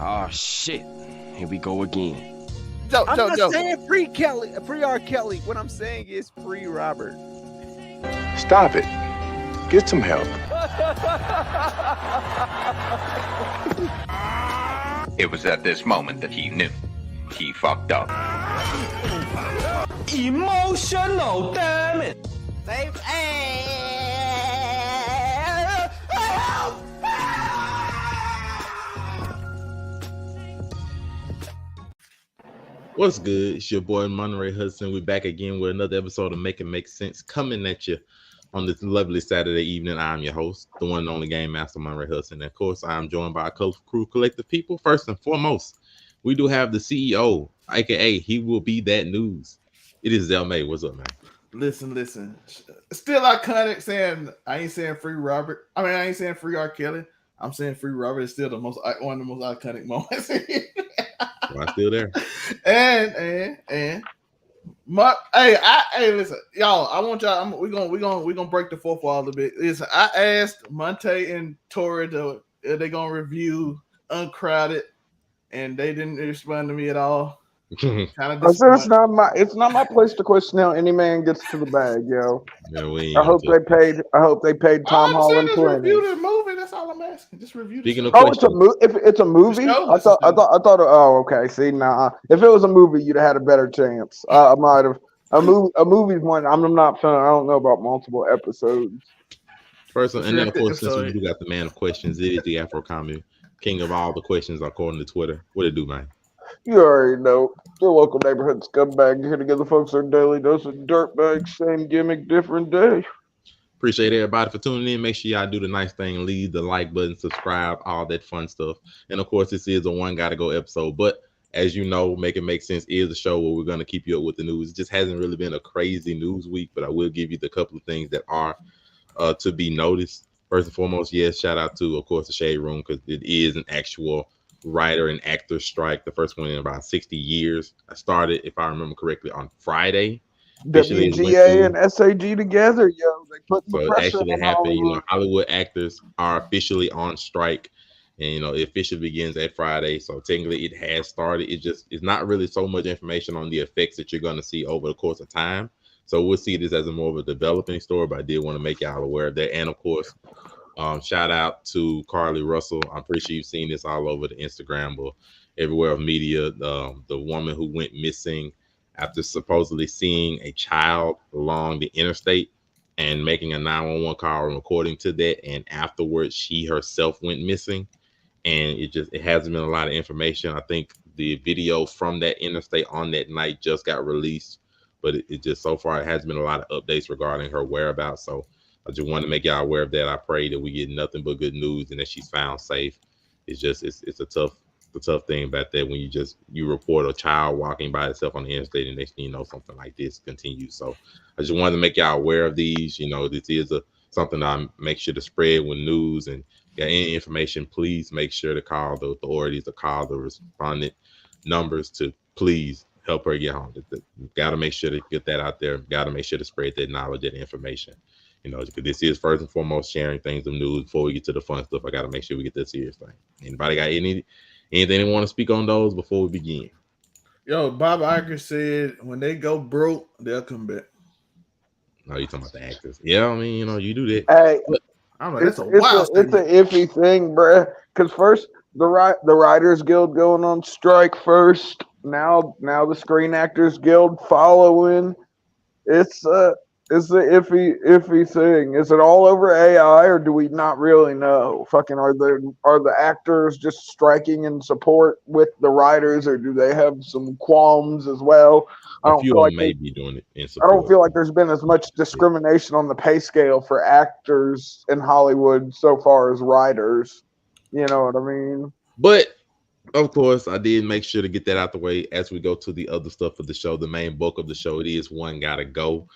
Oh shit. Here we go again. I'm not saying free Kelly, free R. Kelly. What I'm saying is free Robert. Stop it. Get some help. It was at this moment that he knew. He fucked up. Emotional damage. What's good? It's your boy Monterey Hudson. We're back again with another episode of Make It Make Sense coming at you on this lovely Saturday evening. I'm your host, the one and only Game Master Monterey Hudson. And of course, I'm joined by a colorful crew, collective people. First and foremost, we do have the CEO, aka he will be that news. It is Zell May. What's up, man? Listen. Still iconic saying I ain't saying free Robert. I mean, I ain't saying free R. Kelly. I'm saying free Robert is still one of the most iconic moments. I'm still there. And listen, y'all. I want y'all. We're gonna break the fourth wall a bit. Listen, I asked Monte and Tori if they gonna review Uncrowded, and they didn't respond to me at all. I said it's not my place to question how any man gets to the bag, yo. Yeah, I hope they paid Tom Holland plenty. Review the movie. That's all I'm asking. Just review the movie. If it's a movie, I thought. Oh, okay. See, nah. If it was a movie, you'd have had a better chance. I might have. A movie's one. I'm not. I don't know about multiple episodes. First, and then of course, since we do got the man of questions, it is the Afro Commie king of all the questions according to Twitter. What it do, man? You already know. Your local neighborhood scumbag here to give the folks their daily dose of dirtbag. Same gimmick, different day. Appreciate everybody for tuning in. Make sure y'all do the nice thing. Leave the like button, subscribe, all that fun stuff. And of course, this is a One Gotta Go episode. But as you know, Make It Make Sense is a show where we're going to keep you up with the news. It just hasn't really been a crazy news week, but I will give you the couple of things that are to be noticed. First and foremost, yes, shout out to, of course, the Shade Room, because it is an actual writer and actor strike, the first one in about 60 years. I started, if I remember correctly, on Friday. WGA and SAG together, yo. They put the so pressure it actually on happened. Hollywood. You know, Hollywood actors are officially on strike, and you know it officially begins at Friday. So technically, it has started. It's not really so much information on the effects that you're going to see over the course of time. So we'll see this as a more of a developing story, but I did want to make y'all aware of that. And of course, shout out to Carly Russell. I'm pretty sure you've seen this all over the Instagram or everywhere of media. The woman who went missing after supposedly seeing a child along the interstate and making a 911 call and recording to that. And afterwards, she herself went missing. And it hasn't been a lot of information. I think the video from that interstate on that night just got released, but it just so far it has been a lot of updates regarding her whereabouts. So I just want to make y'all aware of that. I pray that we get nothing but good news and that she's found safe. It's a tough thing about that when you report a child walking by itself on the interstate and next thing you know something like this continues. So I just wanted to make y'all aware of these. You know, this is something that I make sure to spread with news, and got any information, please make sure to call the authorities or call the respondent numbers to please help her get home. Got to make sure to get that out there. Got to make sure to spread that knowledge and information. You know, because this is first and foremost sharing things of news. Before we get to the fun stuff, I got to make sure we get this serious thing. Anybody got anything they want to speak on those before we begin? Yo, Bob Iger said when they go broke, they'll come back. No, you talking about the actors? Yeah, I mean, you know, you do that. Hey, I'm like, that's a wild it's an iffy thing, bruh. Because first the Writers Guild going on strike first. Now the Screen Actors Guild following. It's the iffy thing. Is it all over AI, or do we not really know? Fucking are the actors just striking in support with the writers, or do they have some qualms as well? I don't feel like may be doing it in support. I don't feel like there's been as much discrimination on the pay scale for actors in Hollywood so far as writers. You know what I mean? But of course, I did make sure to get that out the way as we go to the other stuff of the show. The main bulk of the show, it is One Gotta Go.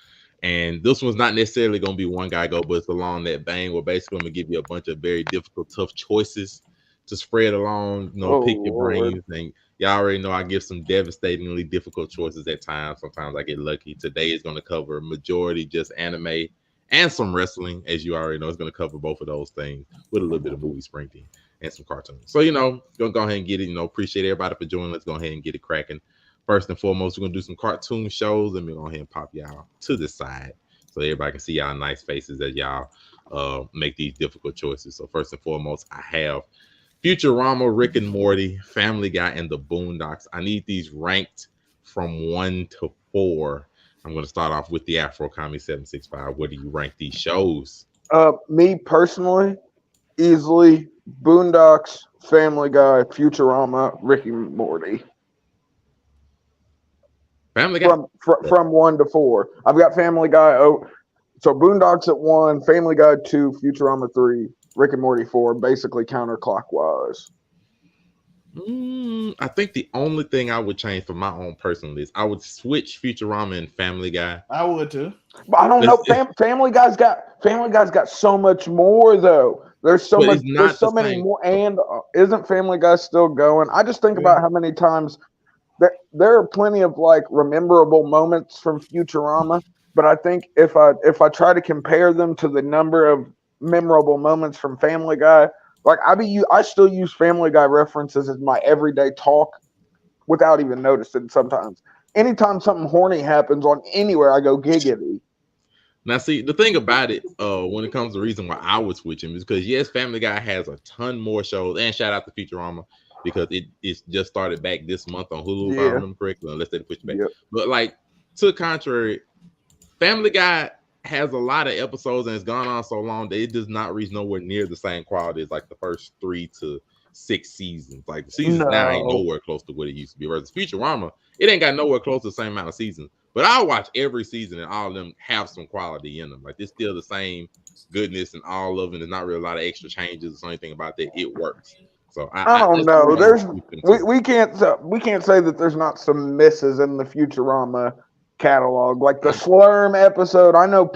And this one's not necessarily going to be One Gotta Go, but it's along that vein. We're basically going to give you a bunch of very difficult, tough choices to spread along, pick your brains. And y'all already know I give some devastatingly difficult choices at times. Sometimes I get lucky. Today is going to cover majority just anime and some wrestling, as you already know. It's going to cover both of those things with a little bit of movie sprinting and some cartoons. So, gonna go ahead and get it. Appreciate everybody for joining. Let's go ahead and get it cracking. First and foremost, we're going to do some cartoon shows. Let me go ahead and pop y'all to the side so everybody can see y'all nice faces as y'all make these difficult choices. So first and foremost, I have Futurama, Rick and Morty, Family Guy, and the Boondocks. I need these ranked from 1 to 4. I'm going to start off with the Afro Comedy 765. Where do you rank these shows? Me personally, easily Boondocks, Family Guy, Futurama, Rick and Morty. Family Guy from 1 to 4. I've got Family Guy. So Boondocks at 1, Family Guy 2, Futurama 3, Rick and Morty 4. Basically counterclockwise. I think the only thing I would change for my own personal list, I would switch Futurama and Family Guy. I would too. But I don't know. Family Guy's got so much more though. There's so much. There's so many more. And isn't Family Guy still going? I just think about how many times there are plenty of like rememberable moments from Futurama. But I think if I try to compare them to the number of memorable moments from Family Guy, like I still use Family Guy references as my everyday talk without even noticing sometimes. Anytime something horny happens on anywhere, I go giggity. Now, see, the thing about it, when it comes to the reason why I would switch him is because, yes, Family Guy has a ton more shows, and shout out to Futurama because it's just started back this month on Hulu, if I remember correctly, unless they push it back. Yep. But, like, to the contrary, Family Guy has a lot of episodes and it's gone on so long that it does not reach nowhere near the same quality as like the first 3 to 6 seasons. Like the seasons now ain't nowhere close to what it used to be. Versus Futurama, it ain't got nowhere close to the same amount of seasons. But I'll watch every season and all of them have some quality in them. Like it's still the same goodness and all of it. There's not really a lot of extra changes or anything about that. It works. So I don't know. We can't say that there's not some misses in the Futurama catalog, like the Slurm episode. I know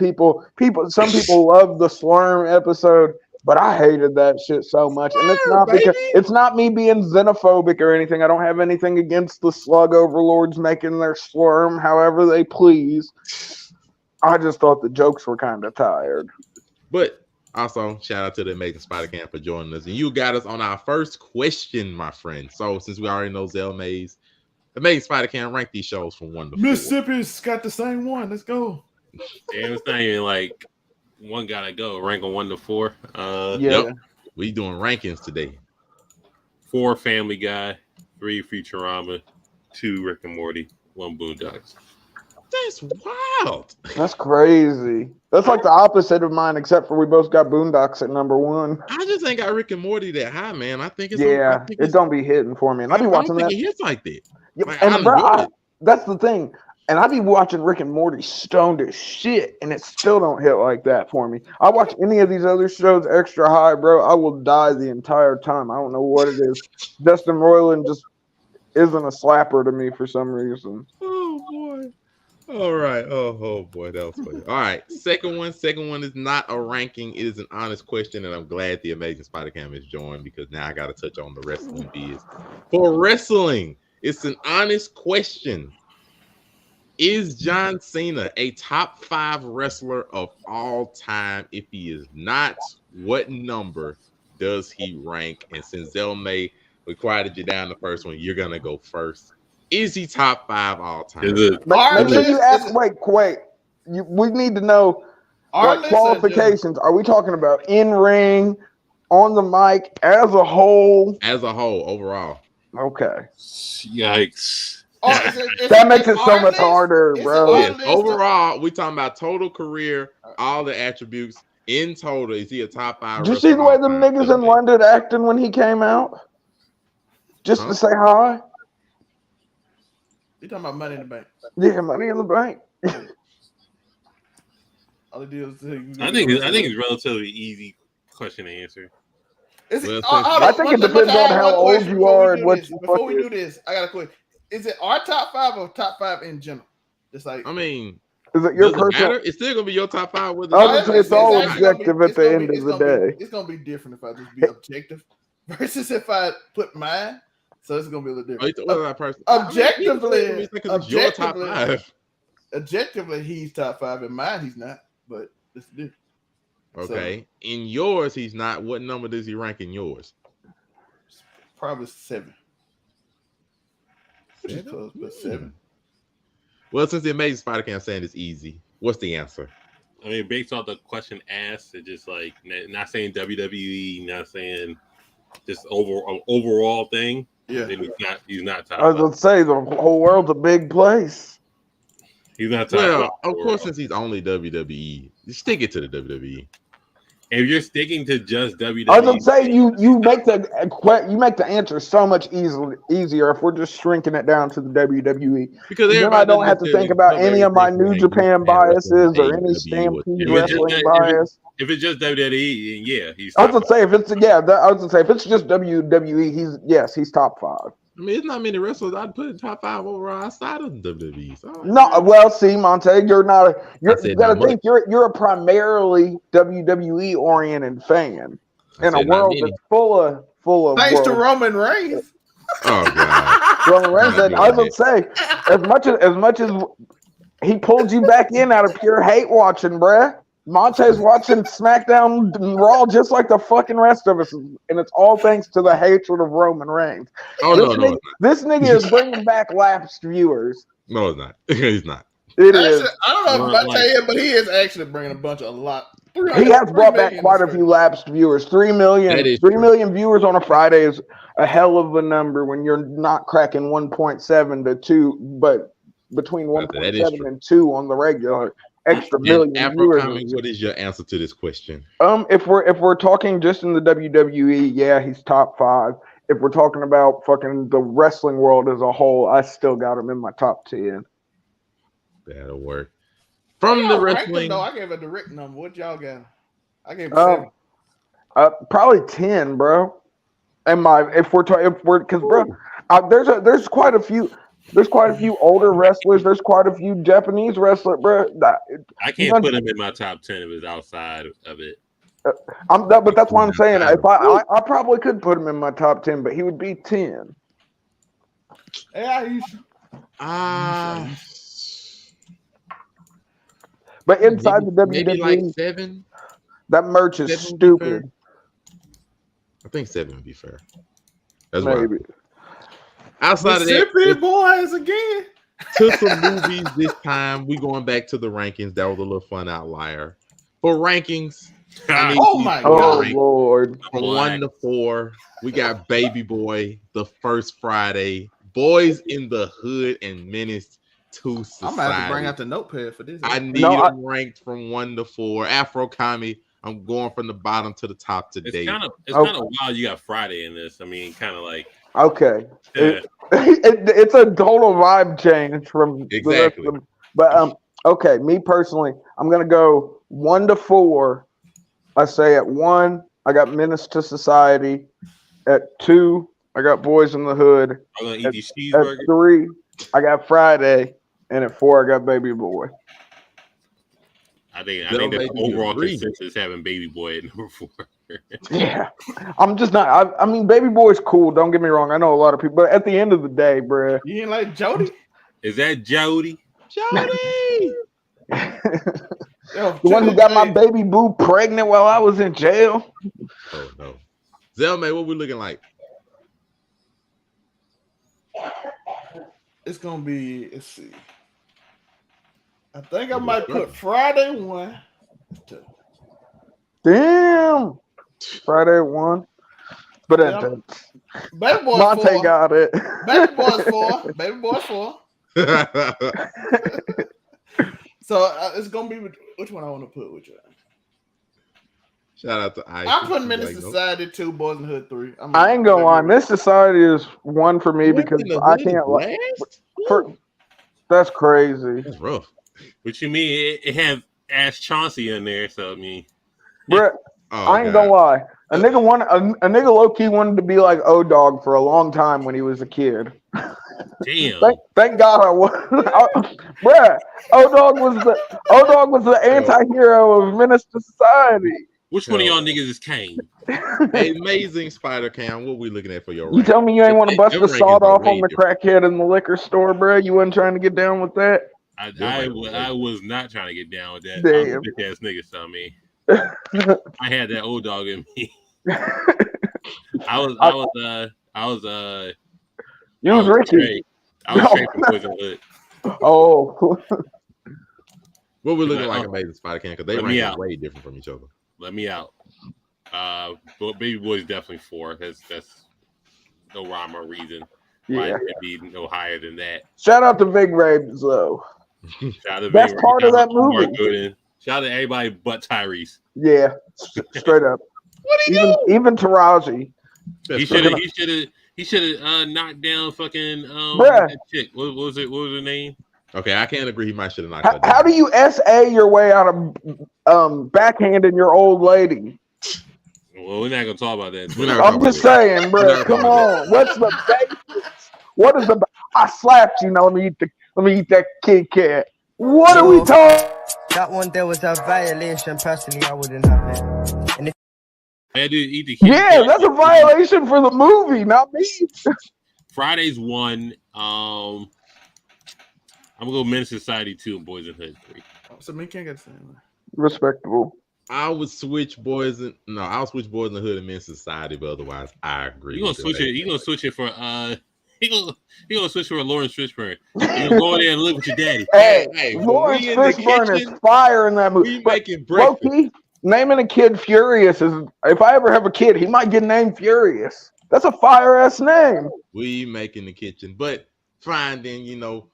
some people love the Slurm episode, but I hated that shit so much. And it's not because it's not me being xenophobic or anything. I don't have anything against the slug overlords making their Slurm however they please. I just thought the jokes were kind of tired. But also, shout out to the Amazing Spider Cam for joining us. And you got us on our first question, my friend. So since we already know Zell Mays, Amazing Spider Cam rank these shows from 1 to 4. Mississippi's got the same one. Let's go. Damn, it's not even like one gotta go. Rank on 1 to 4. Yep. We doing rankings today. 4 Family Guy, 3 Futurama, 2 Rick and Morty, 1 Boondocks. That's wild. That's crazy. That's like the opposite of mine, except for we both got Boondocks at number 1. I just ain't got Rick and Morty that high, man. I think it's it don't be hitting for me. And I be watching that. It hits like that. Yeah, like, and bro, that's the thing. And I be watching Rick and Morty stoned as shit, and it still don't hit like that for me. I watch any of these other shows extra high, bro. I will die the entire time. I don't know what it is. Justin Roiland just isn't a slapper to me for some reason. Oh boy. All right. Oh boy, that was funny. All right. Second one is not a ranking. It is an honest question, and I'm glad the Amazing Spider Cam is joined because now I got to touch on the wrestling biz. For wrestling, it's an honest question. Is John Cena a top 5 wrestler of all time? If he is not, what number does he rank? And since Zell May, we quieted you down the first one, you're gonna go first. Is he top 5 all time? Make sure you ask. Wait. We need to know qualifications. Are we talking about in ring, on the mic, as a whole? As a whole, overall. Okay. Yikes. That makes it so much harder, bro. Yes. Overall, we talking about total career, all the attributes in total. Is he a top 5? Did you see the way them niggas in London acting when he came out? Just to say hi. You talking about Money in the Bank? Yeah, Money in the Bank. All it is I think it's relatively easy question to answer. I think it depends on how old you are and what you. Before we do this, I got a question. Is it our top 5 or top 5 in general? Just like I mean, is it your personal? It's still gonna be your top 5. It's all objective at the end of the day. It's gonna be different if I just be objective versus if I put mine. So it's gonna be a little different. Objectively, he's top 5 in mine. He's not. But That's the difference. Okay. In yours, he's not. What number does he rank in yours? Probably 7. Which is close, but 7. Well, since the Amazing Spider-Man saying it's easy, what's the answer? I mean, based on the question asked, it's just like not saying WWE, not saying just overall thing. Yeah, then he's not top. I was gonna say the whole world's a big place. He's not top. Well, of course, since he's only WWE, you stick it to the WWE. If you're sticking to just WWE, I was gonna say you make the answer so much easier if we're just shrinking it down to the WWE. Because then I don't have to think about any of my New Japan biases or any Stampede wrestling bias. If it's just WWE, then yeah, he's. I was gonna say if it's just WWE, he's top 5. I mean, it's not many wrestlers I'd put in top 5 overall outside of the WWE. So No, well, see, Monte, you gotta think you're a primarily WWE oriented fan in a world that's full of. Thanks to Roman Reigns. Oh god, Roman Reigns. I was gonna say as much as he pulled you back in out of pure hate watching, bruh. Monte's watching SmackDown and Raw just like the fucking rest of us, and it's all thanks to the hatred of Roman Reigns. This nigga is bringing back lapsed viewers. No, it's not. He's not. It is. I don't know if I tell you, but he is actually bringing a lot. He has brought back quite a few lapsed viewers. 3 million viewers on a Friday is a hell of a number when you're not cracking 1.7 to 2, but between 1.7 and 2 on the regular. Extra million viewers. What is your answer to this question? If we're talking just in the WWE, yeah, he's top 5. If we're talking about fucking the wrestling world as a whole, I still got him in my top 10. That'll work. From the wrestling, I gave a direct number. What y'all got? I gave 7. Probably 10, bro. And because bro, there's quite a few. There's quite a few older wrestlers. There's quite a few Japanese wrestlers, bro. I can't put him in my top 10 if it's outside of it. But that's why I'm saying if I probably could put him in my top 10, but he would be 10. Yeah, but inside the WWE, maybe like 7. That merch is stupid. I think 7 would be fair. That's maybe. Outside of that, boys again. To some movies this time. We going back to the rankings. That was a little fun outlier. For rankings, my God, Lord, from 1 to 4, we got Baby Boy, The First Friday, Boys in the Hood, and Menace to Society. I'm gonna have to bring out the notepad for this. I need them ranked from 1 to 4. Afro Kami, I'm going from the bottom to the top today. It's kind of wild. You got Friday in this. I mean, kind of like. Okay, yeah. It's a total vibe change from exactly. The rest of them. But okay, me personally, I'm gonna go 1 to 4. I say at 1, I got Menace to Society. At 2, I got Boys in the Hood. I'm gonna eat these cheeseburgers. At 3, I got Friday, and at 4, I got Baby Boy. I think the overall consensus is having Baby Boy at number 4. Yeah, I'm just not. I mean, Baby Boy's cool. Don't get me wrong. I know a lot of people, but at the end of the day, bruh. You ain't like Jody? Is that Jody? Jody! The one who got my baby boo pregnant while I was in jail. Oh no, Zelmay, what we looking like? It's gonna be. Let's see. I think I might put Friday 1. Damn. Friday 1. But Baby Boy Monte 4. got it. Baby Boy's 4. Baby Boy's 4. So it's gonna be which one I want to put with you. Shout out to Ice. I'm putting Menace Society 2, Boys in the Hood 3. I ain't gonna lie, Menace Society is 1 for me because I can't like. That's crazy. That's rough. What you mean? It have Ash Chauncey in there, so I mean, Bruh, I ain't gonna lie. A nigga low key wanted to be like O-Dog for a long time when he was a kid. Damn. Thank God I was. Bruh, O-Dog was the anti-hero of Menace to Society. Which one of y'all niggas is Kane? Amazing Spider Cam. What we looking at for your? You tell me you ain't want to bust the sawed off on the crackhead in the liquor store, bro. You wasn't trying to get down with that. I was not trying to get down with that. Damn. I'm a bitch ass nigga, so I mean, I had that old dog in me. I was You was Ricky. straight. I was straight from Boys in the Hood. Oh, What we looking But, like Amazing Spider-Man? Because they let me rank out. way different from each other. Let me out. But Baby Boy's definitely 4. That's no rhyme or reason why yeah. it could be no higher than that. Shout out to Big Rabes though. Shout out to Best Big part Ray, of that shout out to Mark movie. Gooden. Shout out to everybody but Tyrese. Yeah, straight up. What do Even Taraji. He should have knocked down fucking Bruh. that chick. What was her name? Okay, I can't agree. He might should have knocked her down. How do you SA your way out of backhanding your old lady? Well, we're not gonna talk about that. We're not I'm just saying, bro. Come on. What's the basics? What is the? I slapped you. Now let me eat that Kit Kat. What are we talking? That one there was a violation. Personally, I wouldn't have it. And if I had to eat the Yeah, that's a violation for the movie, not me. Friday's 1. I'm gonna go Men's Society 2 and Boys in the Hood 3. So me can't get the same. Respectable. I would switch Boys in I'll switch Boys in the Hood and Men's Society, but otherwise I agree. You gonna switch it? You gonna switch it for He gonna switch for Lawrence Fishburne. You gonna go in there and live with your daddy. Hey, Lawrence Fishburne is fire in that movie. We making breakfast. Low-key, naming a kid Furious is. If I ever have a kid, he might get named Furious. That's a fire ass name. We making the kitchen, but fine then.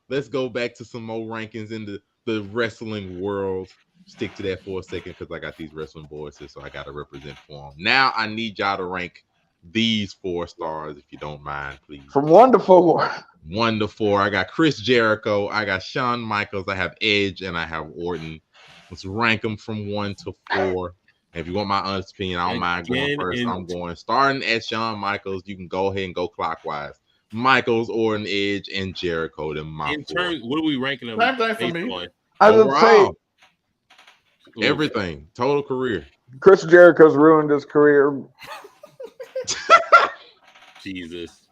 Let's go back to some more rankings in the wrestling world. Stick to that for a second because I got these wrestling boys here, so I got to represent for them. Now I need y'all to rank these 4 stars, if you don't mind, please. From 1 to 4. 1 to 4. I got Chris Jericho, I got Shawn Michaels, I have Edge, and I have Orton. Let's rank them from 1 to 4. And if you want my honest opinion, I don't mind going first. I'm going starting at Shawn Michaels. You can go ahead and go clockwise. Michaels, Orton, Edge, and Jericho. In terms, what are we ranking them? Same thing for me. On? I would say everything, total career. Chris Jericho's ruined his career. Jesus.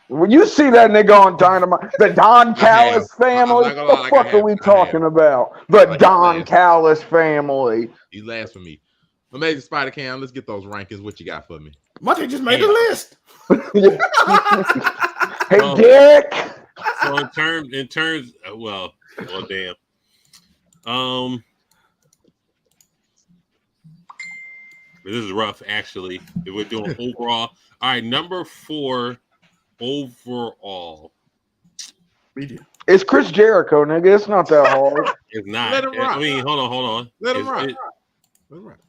When you see that nigga on Dynamite, the Don Callis family, what the fuck are we talking about? The Don Callis family. He laughs for me. Amazing Spider Cam, let's get those rankings. What you got for me? Monty just made the list. Hey, Dick. So in terms, well, damn. This is rough, actually. If we're doing overall. All right, number 4 overall. It's Chris Jericho, nigga. It's not that hard. It's not. Let him rock. I mean, hold on. Let him rock. Let him rock.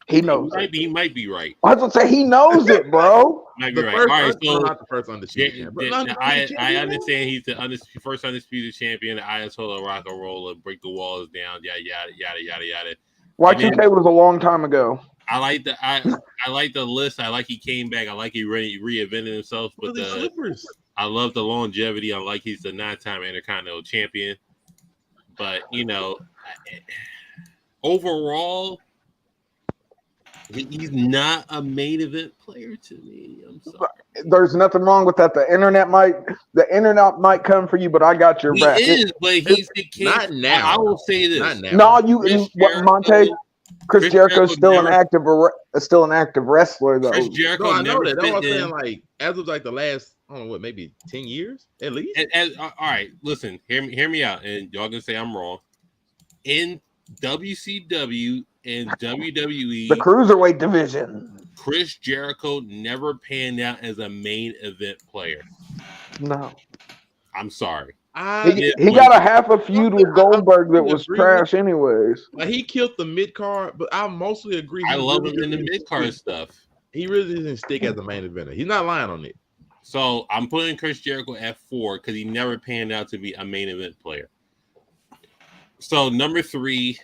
He knows. He might be right. I was gonna say he knows it, bro. Might be right. All right, so not the first undisputed champion. I understand he's the first undisputed champion. The Ayatollah rock and roller, break the walls down, yada. Y2K was a long time ago. I like the list. I like he came back. I like he reinvented himself. But I love the longevity. I like he's the 9-time Intercontinental champion. But overall, he's not a main event player to me. I'm sorry. There's nothing wrong with that. The internet might come for you, but I got your back. Not now. I will say this. Not now. Monte. Chris Jericho's still an active wrestler though. Chris Jericho I know that. That's what I'm saying. Like as of like the last, I don't know what, maybe 10 years at least. All right, listen, hear me out, and y'all can say I'm wrong. In WCW and WWE, the cruiserweight division, Chris Jericho never panned out as a main event player. No, I'm sorry. He got a half a feud with Goldberg that was trash, anyways. Like he killed the mid card, but I mostly agree. I love him in the mid card stuff. He really didn't stick as a main eventer. He's not lying on it. So I'm putting Chris Jericho at 4 because he never panned out to be a main event player. So number 3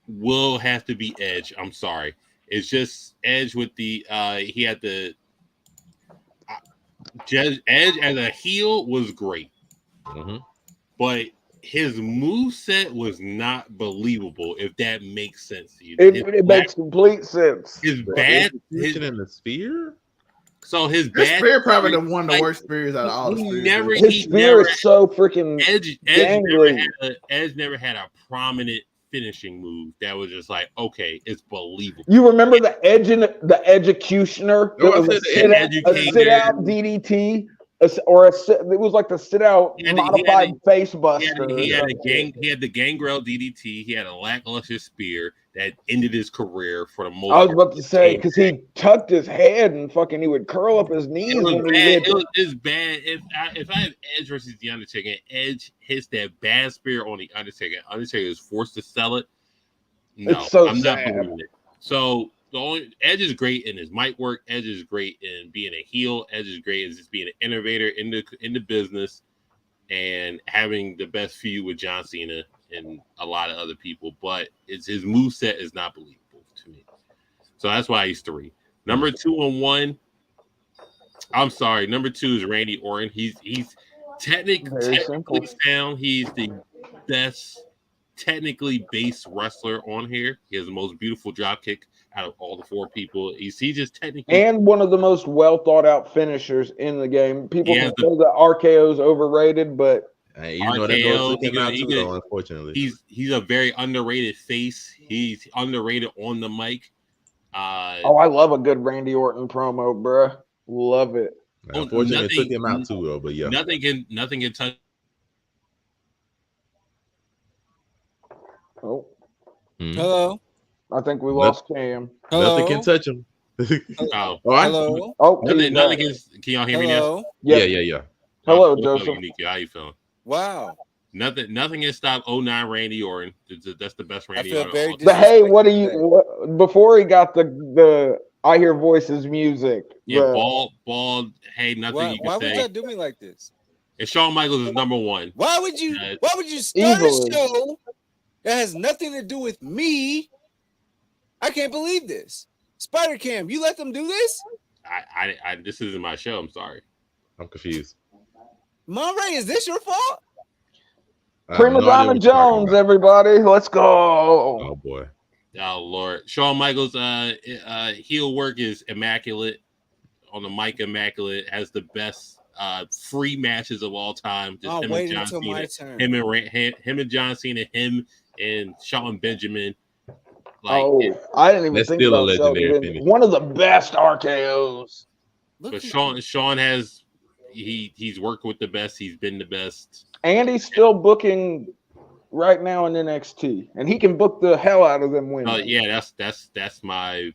will have to be Edge. I'm sorry. It's just Edge with the he had the Edge as a heel was great. Mm-hmm. But his moveset was not believable, if that makes sense to you. It makes complete sense. His bad position in the sphere. So his This bad spear probably the one of the like, worst spears out of all the he spears. never His he spear never is so freaking Edge gangly. never had a prominent finishing move that was just like, okay, it's believable. You remember the executioner? No, That I was a said the sit out DDT, it was like the sit out modified face buster. He had the Gangrel DDT. He had a lackluster spear that ended his career for the most. I was about to say because he tucked his head and fucking he would curl up his knees when he hit. It was bad. If I have Edge versus the Undertaker, and Edge hits that bad spear on the Undertaker, Undertaker is forced to sell it. No, it's so I'm sad. not believing it. So the only Edge is great in his mic work. Edge is great in being a heel. Edge is great in just being an innovator in the business and having the best feud with John Cena and a lot of other people. But his moveset is not believable to me. So that's why he's 3. Number 2 and 1. I'm sorry. Number 2 is Randy Orton. He's technically sound. He's the best technically based wrestler on here. He has the most beautiful drop kick out of all the 4 people. He just technically and one of the most well thought out finishers in the game. People can say that RKO is overrated, but RKO, unfortunately, he's a very underrated face. He's underrated on the mic. I love a good Randy Orton promo, bruh. Love it. Unfortunately, it took him out too, though. But yeah, nothing can touch. Oh, hello. I think we lost Cam. Hello? Nothing can touch him. Hello. Nothing can y'all hear me now? Yeah. Hello, Joseph. How you feeling? Wow. Nothing can stop 09 Randy Orton. That's the best Randy Orton. But hey, before he got the I Hear Voices music. Yeah, bald. Hey, nothing you can say. Why would y'all do me like this? And Shawn Michaels is number 1. Why would you start a show that has nothing to do with me? I can't believe this. Spider Cam, you let them do this? I this isn't my show. I'm sorry. I'm confused. Monray, is this your fault? Prima Donna Jones, everybody. Let's go. Oh boy. Oh Lord. Shawn Michaels heel work is immaculate. On the mic, immaculate. Has the best free matches of all time. Just him and John Cena. Him and John Cena, him and Shawn Benjamin. I didn't even think about that. One of the best RKOs. But Shawn has he's worked with the best. He's been the best, and he's still booking right now in NXT, and he can book the hell out of them women. Oh yeah, that's my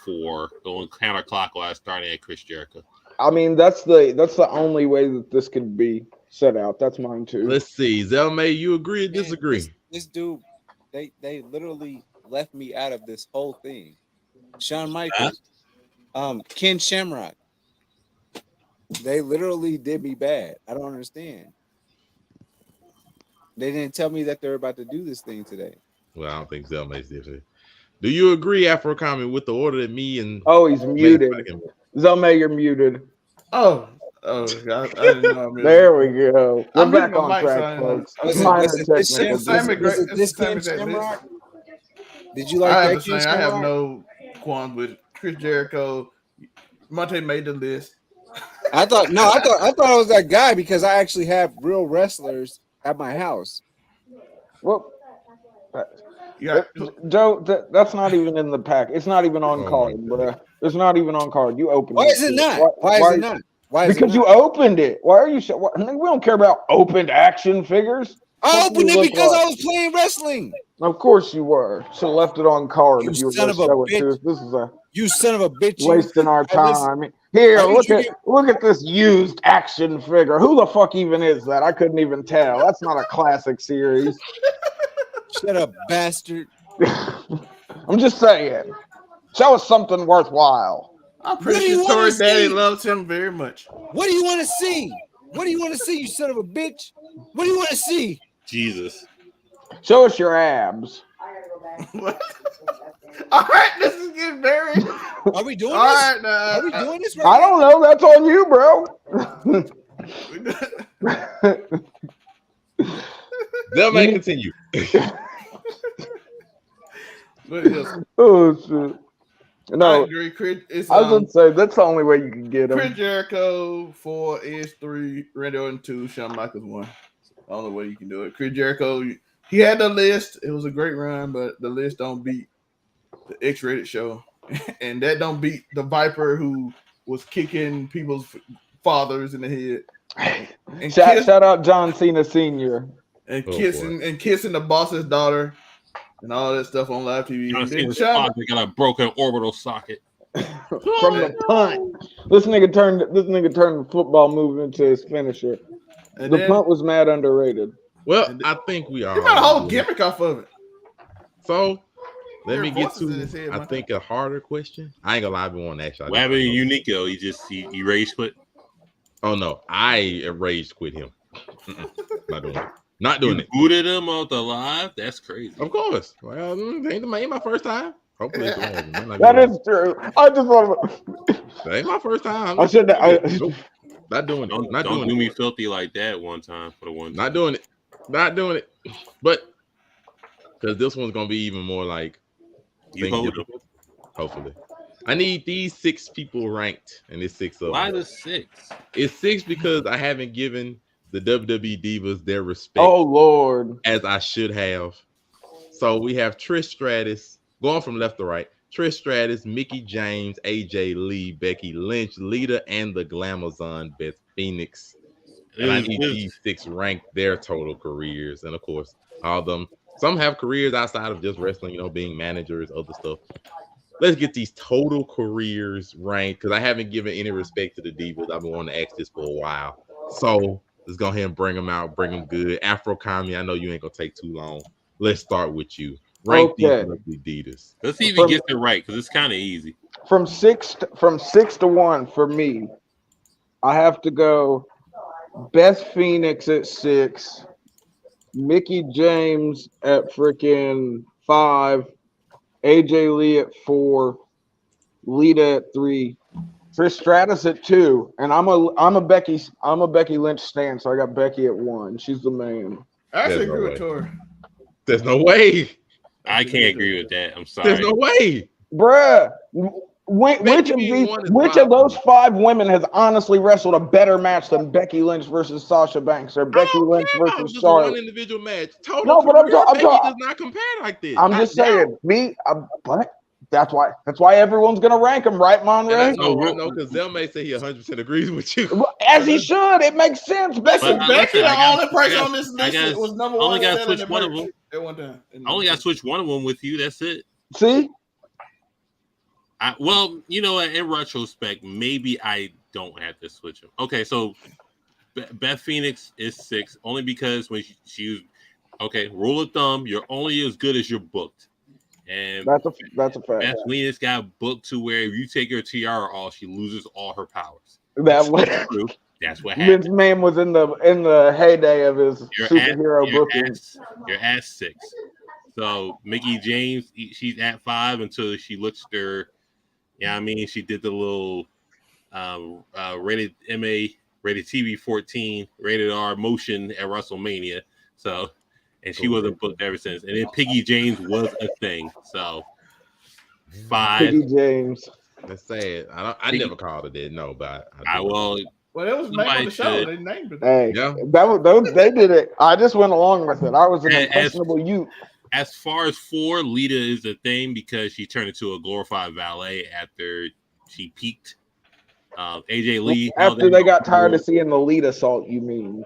4 going counterclockwise, starting at Chris Jericho. I mean, that's the only way that this could be set out. That's mine too. Let's see, Zelmay, you agree or disagree? This dude, they literally left me out of this whole thing. Shawn Michaels, Ken Shamrock. They literally did me bad. I don't understand. They didn't tell me that they're about to do this thing today. Well, I don't think Zelmay's different. Do you agree, Afro Comment, with the order that me and he's muted. Zelmay, you're muted. Oh, God, I didn't know. There we go. We're I'm back on track, folks. Did you like that? I have no qualms with Chris Jericho. Monte made the list. I thought it was that guy because I actually have real wrestlers at my house. Well, Joe, that's not even in the pack. It's not even on card, bro. It's not even on card. You opened it. Why is it not? Why is it not? Why is because you opened it. Why are you? We don't care about opened action figures. I opened it because I was playing wrestling. Of course you were. Should have left it on card if you were going to show it to us. This is you son of a bitch. Wasting our time. Here, look at this used action figure. Who the fuck even is that? I couldn't even tell. That's not a classic series. Shut up, bastard. I'm just saying. Show us something worthwhile. I'm pretty sure Tori's daddy loves him very much. What do you want to see? What do you want to see, you son of a bitch? What do you want to see? Jesus. Show us your abs. What? All right, this is getting very. Are we doing this? Right, Are we doing this right I don't know. That's on you, bro. They'll may continue. Oh shit. I No, agree. It's I was gonna say that's the only way you can get Chris him. Jericho 4, Edge 3, Randy Orton 2, Shawn Michaels 1. The only way you can do it. Chris Jericho, he had the list. It was a great run, but the list don't beat the X-rated show, and that don't beat the Viper who was kicking people's fathers in the head. And Shout out John Cena Sr. and Oh, kissing the boss's daughter and all that stuff on live TV. John And then Cena's Shawn- father got a broken orbital socket. From the punt. This nigga turned the football move into his finisher. and The then punt was mad underrated. Well, I think we he are. made a whole gimmick off of it. So let There me are get voices in to, his head, I man. think, a harder question. I ain't gonna lie, I've been wanting to ask y'all. What happened to Unico? He rage quit. Oh no, I rage quit him. Not doing it. Not doing You it. booted him off the live? That's crazy. Of course. Well, ain't my first time. Hopefully, it's the last. That is true. I just want to. That ain't my first time. I said that. Nope. Not doing it. Don't doing do it. me filthy like that one time for the one. Not doing it. Not doing it. But because this one's gonna be even more like You hold him. hopefully. I need these 6 people ranked, and it's 6 of Why them. the 6? It's 6 because I haven't given the WWE divas their respect Oh Lord. as I should have. So we have Trish Stratus, going from left to right. Trish Stratus, Mickie James, AJ Lee, Becky Lynch, Lita, and the Glamazon, Beth Phoenix. And I need these 6 ranked their total careers. And of course, all of them, some have careers outside of just wrestling, being managers, other stuff. Let's get these total careers ranked because I haven't given any respect to the divas. I've been wanting to ask this for a while. So let's go ahead and bring them out, bring them good. Afro Kami, I know you ain't gonna take too long. Let's start with you. Rank these lovely divas. Let's see if he gets it right because it's kind of easy. From 6 to 1 for me, I have to go Beth Phoenix at 6, Mickie James at freaking 5, AJ Lee at 4, Lita at 3, Trish Stratus at 2, and I'm a Becky Lynch stan, so I got Becky at 1. She's the man. I actually There's no agree way. with Tori. There's no way. I can't agree with that. I'm sorry. There's no way. Bruh, which of those 5 women has honestly wrestled a better match than Becky Lynch versus Sasha Banks or Becky Lynch versus just Charlotte? one individual match. Total No, but I'm career, talking. Becky does not compare like this. I'm just saying, but that's why everyone's gonna rank him, right, Monray? No, because Zell may say he 100% agrees with you. As he should. It makes sense. Becky, But, Becky, listen, I the only person got- on this I list got- that was number I only 1 gotta selling switch the one of merch them. at one time. I only got to switch one of them with you. That's it. See? Well, you know what? In retrospect, maybe I don't have to switch them. Okay, so Beth Phoenix is 6 only because when she was okay. Rule of thumb: you're only as good as you're booked. And That's a fact. Beth Phoenix got booked to where if you take her tiara off, she loses all her powers. That was True. That's what Vince happened. Man was in the heyday of his superhero booking. You're at 6. So Mickie James, she's at 5 until she looks at her. Yeah, I mean, she did the little rated MA, rated TV 14, rated R motion at WrestleMania. So, and she wasn't booked ever since. And then Piggy James was a thing. So, 5. Piggy James. That's sad. I never called it that. No, but I will. Well, it was named on the show. They named it. Hey, Yeah. they did it. I just went along with it. I was an impressionable youth. As far as 4, Lita is the thing because she turned into a glorified valet after she peaked. AJ Lee. After they got tired of seeing the lead assault, you mean?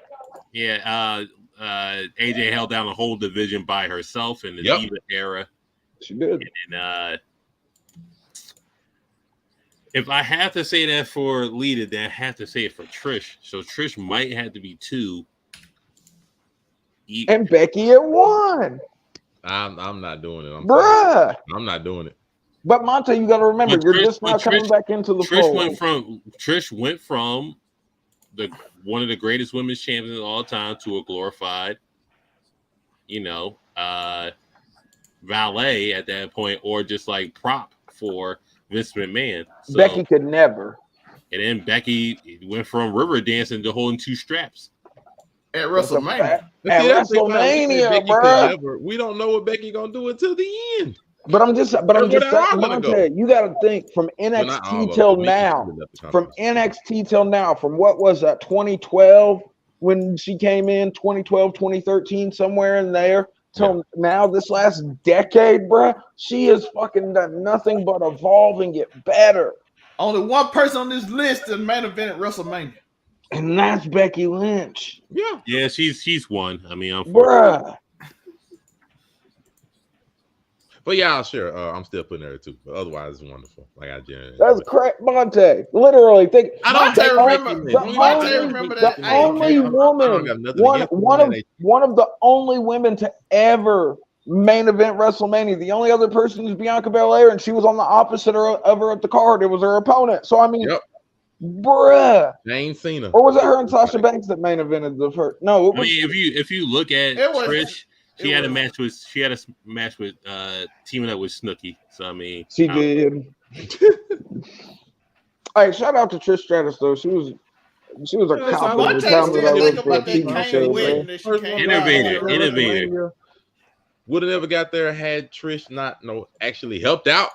Yeah. AJ held down the whole division by herself in the Diva era. She did. And if I have to say that for Lita, then I have to say it for Trish. So Trish might have to be 2. And Becky at 1. I'm not doing it. Bruh. I'm not doing it. But Monte, you got to remember, you're just now coming back into the fold. Trish went from one of the greatest women's champions of all time to a glorified, valet at that point, or just like prop for Vince McMahon. So, Becky could never. And then Becky went from river dancing to holding 2 straps. At WrestleMania. At WrestleMania, bro. We don't know what Becky gonna do until the end. But I'm just saying, gonna go. Monte, you got to think from Well, not all NXT of till them. Nikki now. still left the From company. NXT till now, from what was that, 2012 when she came in, 2012, 2013, somewhere in there, till now, this last decade, bruh, she has fucking done nothing but evolve and get better. Only one person on this list is main event at WrestleMania. And that's Becky Lynch. Yeah, she's one. I mean, bruh. But yeah, sure. I'm still putting her too. But otherwise, it's wonderful. Like I generally. That's correct, Monte. Literally, think. I don't remember that. The only woman, one of the only women to ever main event WrestleMania. The only other person is Bianca Belair, and she was on the opposite of her at the card. It was her opponent. So I mean, bruh. Cena. Or was it her and Sasha Banks that main evented the first? No, it was. I mean, if you look at Trish. She had a match with teaming up with Snooki. So I mean, she did. Hey, shout out to Trish Stratus though. She was a cop at the time that I looked for a TV show. Innovator. Would have never got there had Trish not actually helped out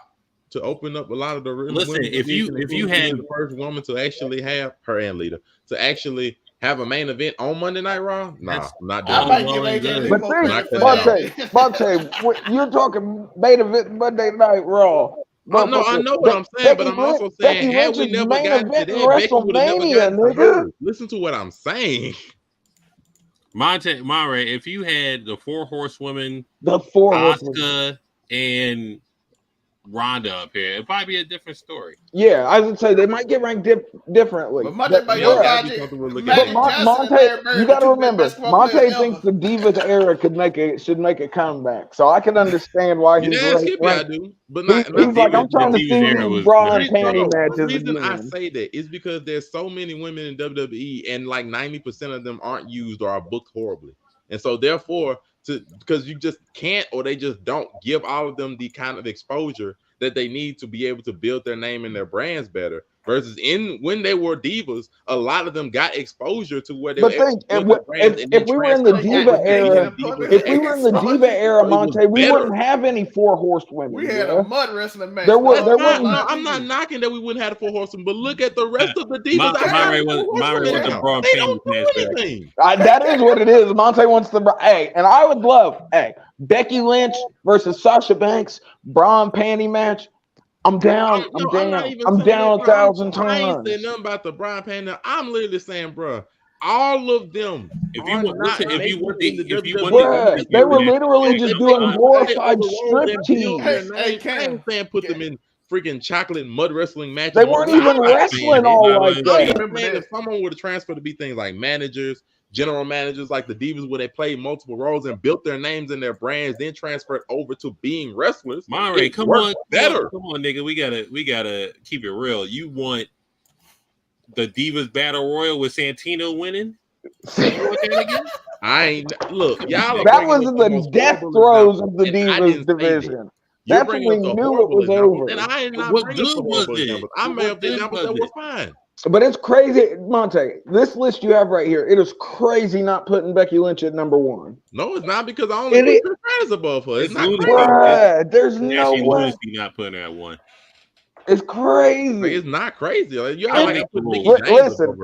to open up a lot of the. Listen, if you had the first woman to actually have her and Lita to actually have a main event on Monday Night Raw, nah, I'm not doing it. But Monte, you're talking main event Monday Night Raw. I know what I'm saying, but I'm also saying, had we never got to that, Becky would have never gotten to her. Listen to what I'm saying. Monterey, if you had the 4 horsewomen, Asuka and Ronda up here, it'd probably be a different story. Yeah, I would say they might get ranked differently. But Monte, you got to remember, Monte thinks the Divas era should make a comeback. So I can understand why he's ranked. But he's like, I'm trying to see these bra and panty matches. The reason I say that is because there's so many women in WWE, and like 90% of them aren't used or are booked horribly, and so therefore. Because you just can't, or they just don't give all of them the kind of exposure that they need to be able to build their name and their brands better. Versus when they were divas, a lot of them got exposure to where they were. But if we were in the diva era, Monte, we wouldn't have any 4 horsewomen. We had a mud wrestling match. I'm not knocking that we wouldn't have the 4 horsewomen, but look at the rest of the divas. That is what it is. Monte wants the and I would love Becky Lynch versus Sasha Banks bra and panty match. I'm down. I'm down 1,000 times. I ain't saying nothing about the Brian Payne. I'm literally saying, bro, all of them. They were literally just doing glorified striptease. I ain't saying put them in freaking chocolate mud wrestling matches. They weren't even wrestling all like that. If someone would have transferred to be things like managers, general managers, like the Divas, where they played multiple roles and built their names and their brands, then transferred over to being wrestlers. Monterey, come on, nigga. We gotta keep it real. You want the Divas Battle Royal with Santino winning? You want that again? I ain't look, y'all. That was the death throes of the Divas division. That's when we knew it was over. And I ain't not what good was it? I may have the examples that was fine. But it's crazy, Monte. This list you have right here, it is crazy not putting Becky Lynch at number 1. No, it's not, because I only put Chris above her. It's not. Bruh, there's no way. Not putting her at 1. It's crazy. Like, it's not crazy. Like, listen,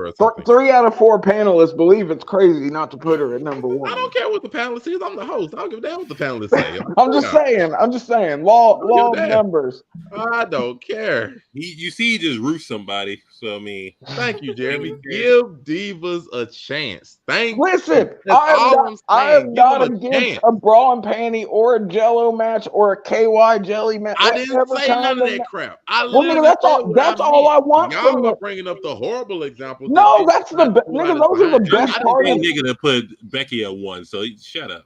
3 out of 4 panelists believe it's crazy not to put her at number 1. I don't care what the panelist is. I'm the host. I don't give a damn what the panelists say. I'm just saying. Law of numbers. I don't care. You see, you just root somebody. So I mean, thank you, Jeremy. Give divas a chance. Listen, I am not against a bra and panty or a Jello match or a KY jelly match. I didn't say none of that crap. That's all I want. Y'all are bringing up the horrible examples. No, that's the nigga. Those are the best part. I nigga to put Becky at 1. So shut up.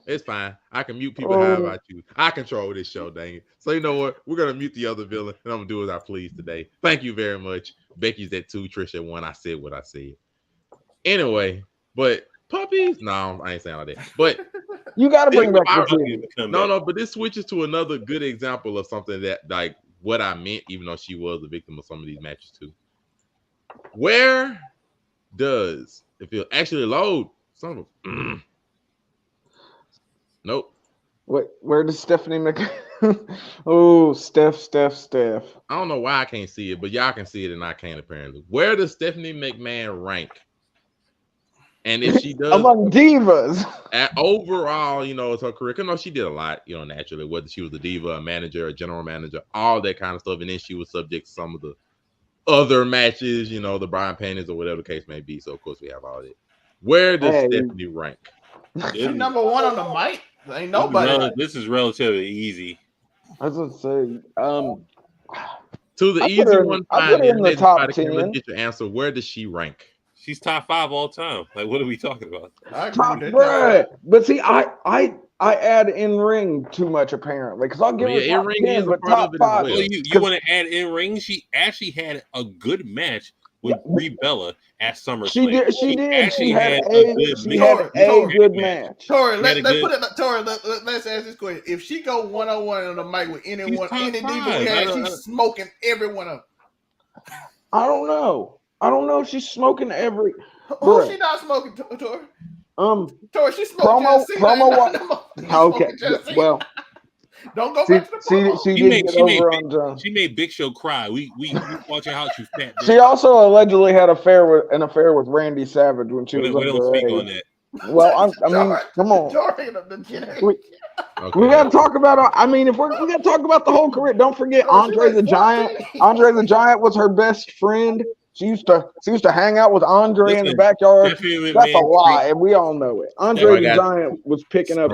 It's fine. I can mute people. How about you? I control this show, dang it. So you know what? We're gonna mute the other villain, and I'm gonna do as I please today. Thank you very much. Becky's at 2, Trish at 1. I said what I said. Anyway, but puppies? No, I ain't saying all that. But you gotta bring back the No, but this switches to another good example of something that, like, what I meant, even though she was a victim of some of these matches too. Where does, if you actually load some of Nope. Where does Stephanie Mc? Oh, Steph. I don't know why I can't see it, but y'all can see it and I can't apparently. Where does Stephanie McMahon rank? And if she does Among divas. overall, it's her career. Cause no, she did a lot, naturally, whether she was a diva, a manager, a general manager, all that kind of stuff. And then she was subject to some of the other matches, the Brian Panties or whatever the case may be. So of course we have all that. Where does Stephanie rank? She's number one on the mic. Ain't nobody. This is relatively easy. I was gonna say, to the easy one, I put her in the top 10. Let's get your answer. Where does she rank? She's top 5 all time. Like, what are we talking about? Top, bruh. But see, I add in ring too much apparently because I'll give her top 10, but top 5. Well, you want to add in ring? She actually had a good match with Brie Bella at SummerSlam. She did. She had a good match. Tori, let's ask this question: if she go 1-on-1 on the mic with anyone, any diva, she's smoking every one of them. I don't know. She's smoking every. Who's she not smoking, Tori? Tori, she's smoking promo. Okay, well. Don't go back to the She made Big Show cry. We watch her how she fat. She also allegedly had an affair with Randy Savage when she was we don't speak on that. Well, I mean, come on. We got to talk about. I mean, if we got to talk about the whole career, don't forget Andre the Giant. Andre the Giant was her best friend. She used to hang out with Andre in the backyard. That's a lie, and we all know it. Andre the Giant was picking up.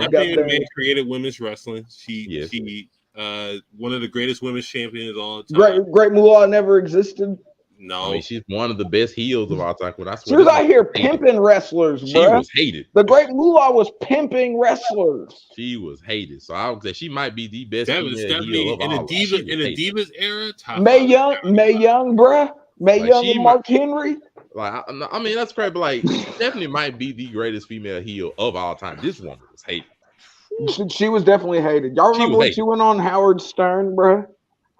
Created women's wrestling. She one of the greatest women's champions of all time. Great Moolah never existed. No, I mean, she's one of the best heels of all time. She was out here pimping wrestlers. She was hated. The Great Moolah was pimping wrestlers. She was hated. So I would say she might be the best heel of in all. In the Divas era. Mae Young, bruh. Mae Young and Mark Henry. Like, I mean, that's crazy, but like, definitely might be the greatest female heel of all time. This woman was hated. She was definitely hated. Y'all remember when she went on Howard Stern, bruh?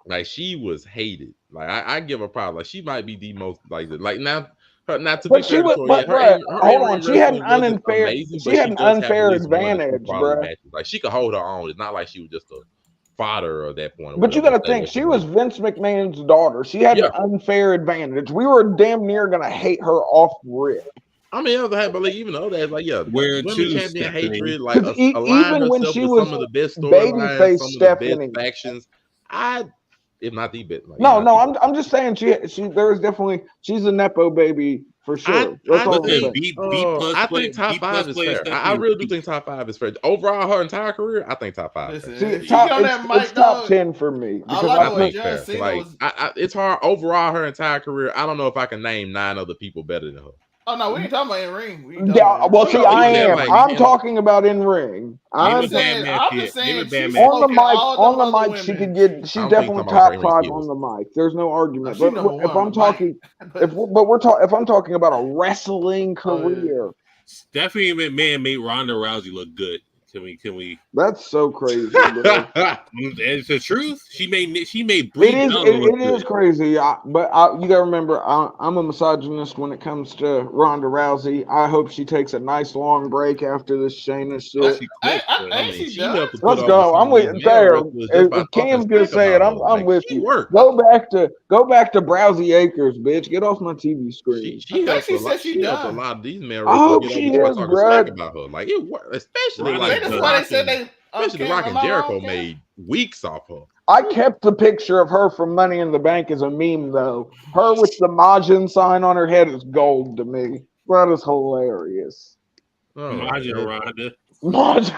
Like, she was hated. Like, I give her props. Like, she might be the most like now. Not to but be she fair, was, but her hold on. She had an unfair. She had an unfair advantage, bro. Like, she could hold her own. It's not like she was just a fodder at that point. But you got to think, she was Vince McMahon's daughter. She had an unfair advantage. We were damn near gonna hate her off rip. I mean, other hand, but like even though that's like women champion hatred, like even when she was some of the best storylines, some of the best factions. If not the best. Like, I'm just saying she's a nepo baby for sure. I think top 5 is fair. I really do think top 5 is fair. Overall, her entire career, I think top 5. It's top 10 for me because I think fair. Like, it's hard overall her entire career. I don't know if I can name 9 other people better than her. Oh no, we ain't talking about in ring. I am. I'm talking about in ring. I'm saying on the mic, she could get. She's definitely top 5 on the mic. There's no argument. But if I'm talking, if I'm talking about a wrestling career, Stephanie McMahon made Ronda Rousey look good. Can we? That's so crazy. It's the truth. She made Brie it is crazy. But you gotta remember, I'm a misogynist when it comes to Ronda Rousey. I hope she takes a nice long break after this Shayna shit. Let's go. I'm with there. If Cam's gonna say it, I'm with you. Go back to Browsy Acres, bitch. Get off my TV screen. She helps a lot of these men. I hope she is, bro. About her. Like it worked, especially like. That's why they said especially the Rock and Jericho made weeks off her. I kept the picture of her from Money in the Bank as a meme, though. Her with the Majin sign on her head is gold to me. That is hilarious. Majin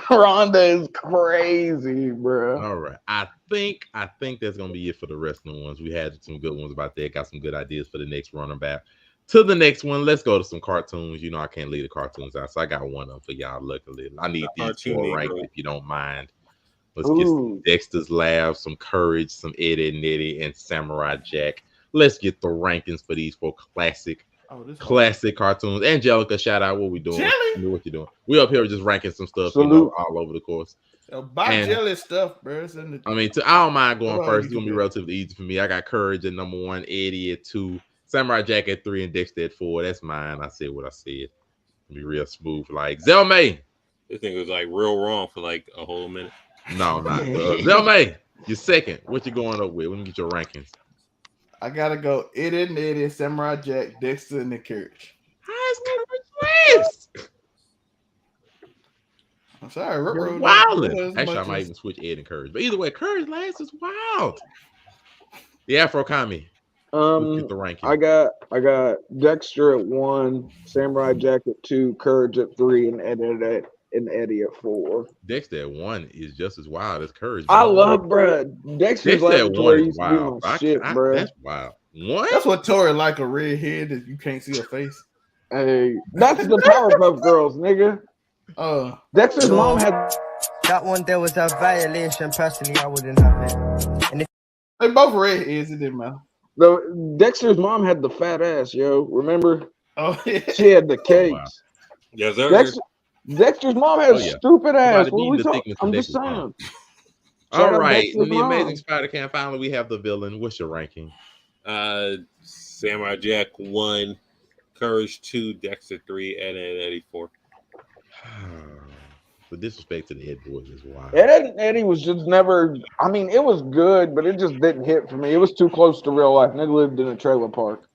Ronda is crazy, bro. All right. I think that's gonna be it for the wrestling ones. We had some good ones about that. Got some good ideas for the next running back. To the next one, let's go to some cartoons. You know, I can't leave the cartoons out, so I got one of them for y'all. Luckily, I need these 4 ranked if you don't mind. Let's get some Dexter's Lab, some Courage, some Eddie and Eddie, and Samurai Jack. Let's get the rankings for these 4 classic cartoons. Angelica, shout out. What we doing? What you doing? We up here just ranking some stuff, all over the course. Buy jelly stuff, bro. I mean, I don't mind going first. It's gonna be relatively easy for me. I got Courage at number 1, Eddie at 2. Samurai Jack at 3 and Dexter at 4. That's mine. I said what I said. Be real smooth. Like Zelmay, This thing was like real wrong for like a whole minute. No, not Zelmay. You're second. What you going up with? Let me get your rankings. I gotta go. Eddie, Samurai Jack, Dexter, and the Courage. How is Courage last? I'm sorry, You're wildin'. Actually, I might even switch Ed and Courage. But either way, Courage last is wild. The Afro Kami. Get the ranking. I got Dexter at 1, Samurai Jack at 2, Courage at 3, and Eddie at 4. Dexter at 1 is just as wild as Courage. I love, bruh. Dexter's Laboratory used to be my shit, bruh. That's wild. What? That's what Tori like, a redhead that you can't see her face. Hey, that's the Powerpuff Girls, nigga. Dexter's mom had that one. There was a violation. Personally, I wouldn't have it. And if they both redheads, it didn't matter. Dexter's mom had the fat ass, yo. Remember? Oh yeah. She had the cakes. Wow. Yes, sir. Dexter's mom had a stupid ass. What we talking? I'm just saying. All right. In the Amazing Spider-Can, finally we have the villain. What's your ranking? Samurai Jack 1, Courage 2, Dexter 3, and Eddie 4. The disrespect to the Ed boys is wild. Eddie was just never. I mean, it was good, but it just didn't hit for me. It was too close to real life. Nigga lived in a trailer park.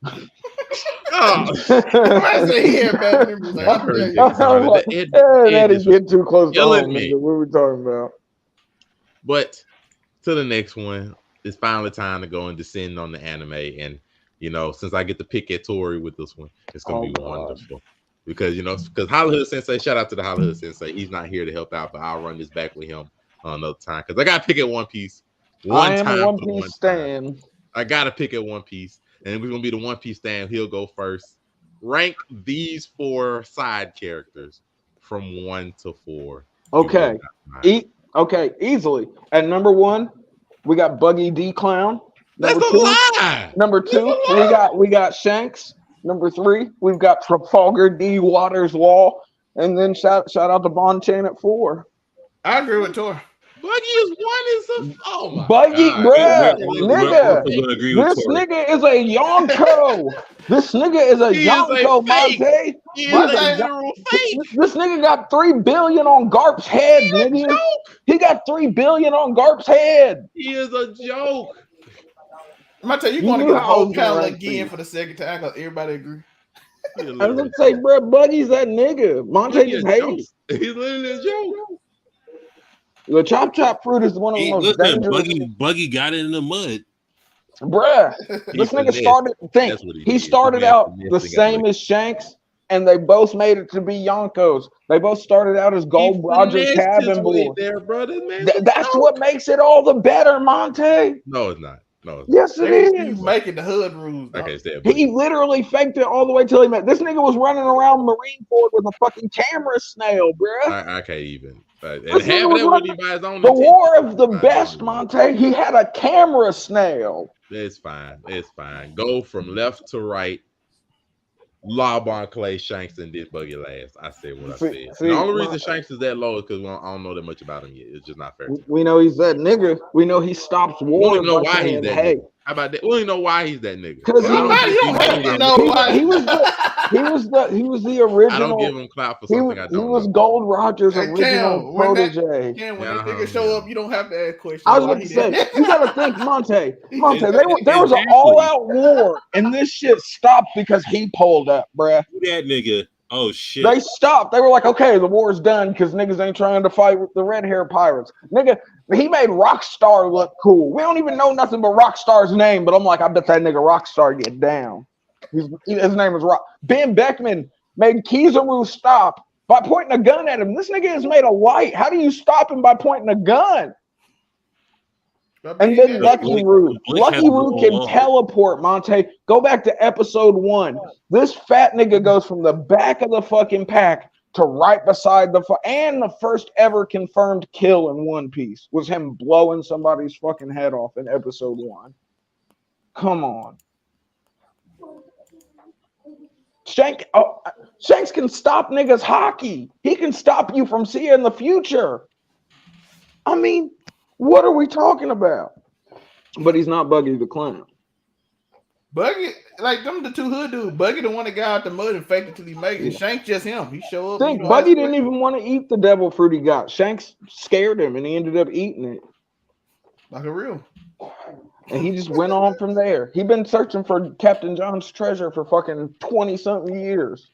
Eddie get too close to home. What are we talking about? But to the next one, it's finally time to go and descend on the anime. And you know, since I get to pick at Tori with this one, it's gonna be wonderful. Because because Hollywood Sensei, shout out to the Hollywood Sensei. He's not here to help out, but I'll run this back with him another time. Because I gotta pick at One Piece. I am a One Piece stan. I gotta pick at One Piece, and we're gonna be the One Piece stan. He'll go first. Rank these 4 side characters from 1 to 4. Okay. Easily. At number 1, we got Buggy D Clown. That's a lie. Number 2, we got Shanks. Number 3, we've got Trafalgar D Waters Law, and then shout out to Bon Chain at 4. I agree with Tor. Buggy is 1 is a Buggy, bruh, nigga. This nigga is a Yonko. This nigga is a Yonko, Monte. This nigga got 3 billion on Garp's head, nigga. He got 3 billion on Garp's head. He is a joke. Monte, you want to get a whole panel again for the second time because everybody agree. I was gonna say, bro, Buggy's that nigga. Monte just hates. He's literally a joke. The chop fruit is one of the most dangerous. Buggy got it in the mud. Bruh, this nigga started out the same as Shanks, and they both made it to be Yonkos. They both started out as Gold Roger's cabin boy. That's what makes it all the better, Monte. No, it's not. No, yes, it is. You making the hood rules. Okay, he literally faked it all the way till he met. This nigga was running around Marineford with a fucking camera snail, bruh. I can't even. The War of the Best, Monte. He had a camera snail. It's fine. It's fine. Go from left to right. Lobon, Clay, Shanks, and this Buggy last. I said what I said. The only reason Shanks is that low is because I don't know that much about him yet. It's just not fair. We know he's that nigga. We know he stops war. We don't know why he's that nigga. How about that? We don't know why he's that nigga. Because he was the original. I don't give him clout for something I don't know. He was Gold Roger's original protege. When that nigga show up, you don't have to ask questions. I was going to say, you got to think, Monte, there was an all-out war, and this shit stopped because he pulled up, bruh. That nigga. Oh, shit. They stopped. They were like, okay, the war's done because niggas ain't trying to fight with the red hair pirates. Nigga, he made Rockstar look cool. We don't even know nothing but Rockstar's name, but I'm like, I bet that nigga Rockstar get down. His name is Rock. Ben Beckman made Kizaru stop by pointing a gun at him. This nigga has made a light. How do you stop him by pointing a gun? And then Lucky Root can teleport, Monte. Go back to episode 1. This fat nigga goes from the back of the fucking pack to right beside and the first ever confirmed kill in One Piece was him blowing somebody's fucking head off in episode 1. Come on. Shanks can stop niggas hockey. He can stop you from seeing the future. I mean, what are we talking about? But he's not Buggy the Clown. Buggy, like them, the two hood dudes. Buggy, the one that got out the mud and faked it till he made it. Shank just him. He show up. Think Buggy didn't even want to eat the devil fruit he got. Shanks scared him, and he ended up eating it. Like a real. And he just went on from there. He been searching for Captain John's treasure for fucking 20-something years.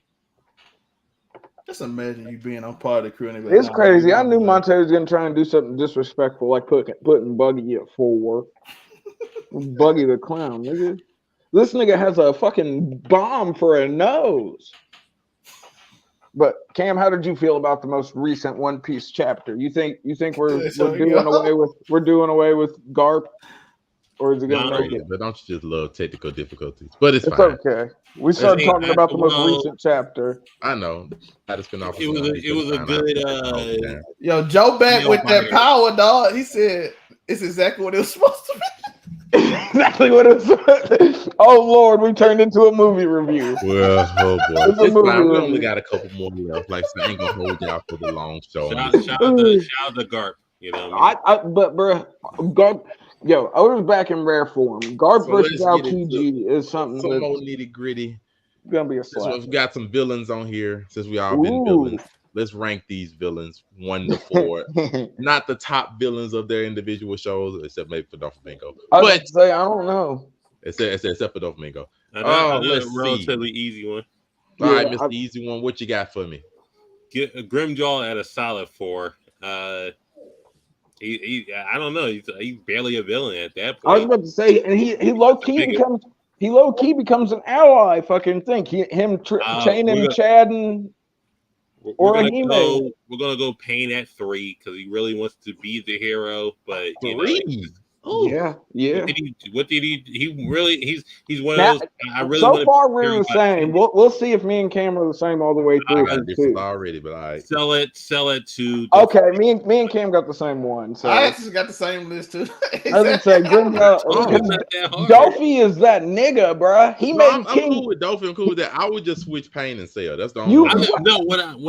Just imagine you being on part of the crew. And It's crazy. I knew Monte was gonna try and do something disrespectful, like putting Buggy at 4. Buggy the clown, nigga. This nigga has a fucking bomb for a nose. But Cam, how did you feel about the most recent One Piece chapter? You think we're doing away with Garp, or is it gonna make it? But don't you just love technical difficulties? But it's fine. Okay. We started talking about the most recent chapter. I know. I just been off. It was a good. Yo, Joe back with that power, dog. He said it's exactly what it was supposed to be. Exactly what it was. Oh Lord, we turned into a movie review. Well, oh boy, it's fine. We only got a couple more left. Like, so I ain't gonna hold y'all for the long show. Shout out to Garp. You know, what I mean? but bro, Garp. Yo, I was back in rare form. Garp versus Aokiji is something. Some more nitty gritty. Gonna be a slap. So we've got some villains on here since we all been villains. Let's rank these villains 1 to 4. Not the top villains of their individual shows, except maybe for Doflamingo. But say I don't know. Except for Doflamingo. Let's see. Relatively easy one. All right, Mr. Easy One, what you got for me? Get a Grimjaw at a solid 4. He I don't know. He's barely a villain at that point. I was about to say, and he low key becomes an ally. Fucking think him chaining Chad and we're gonna go Pain at 3 because he really wants to be the hero, but you know, yeah. What did he? He's one of those. I really so far we're the same. We'll see if me and Cam are the same all the way through. I got this already, but I sell it to. Okay, me and Cam got the same one. So I actually got the same list too. I was gonna say, Dofi is that nigga, bro. I'm cool with Dofi. I'm cool with that. I would just switch Pain and Cell. That's the only. When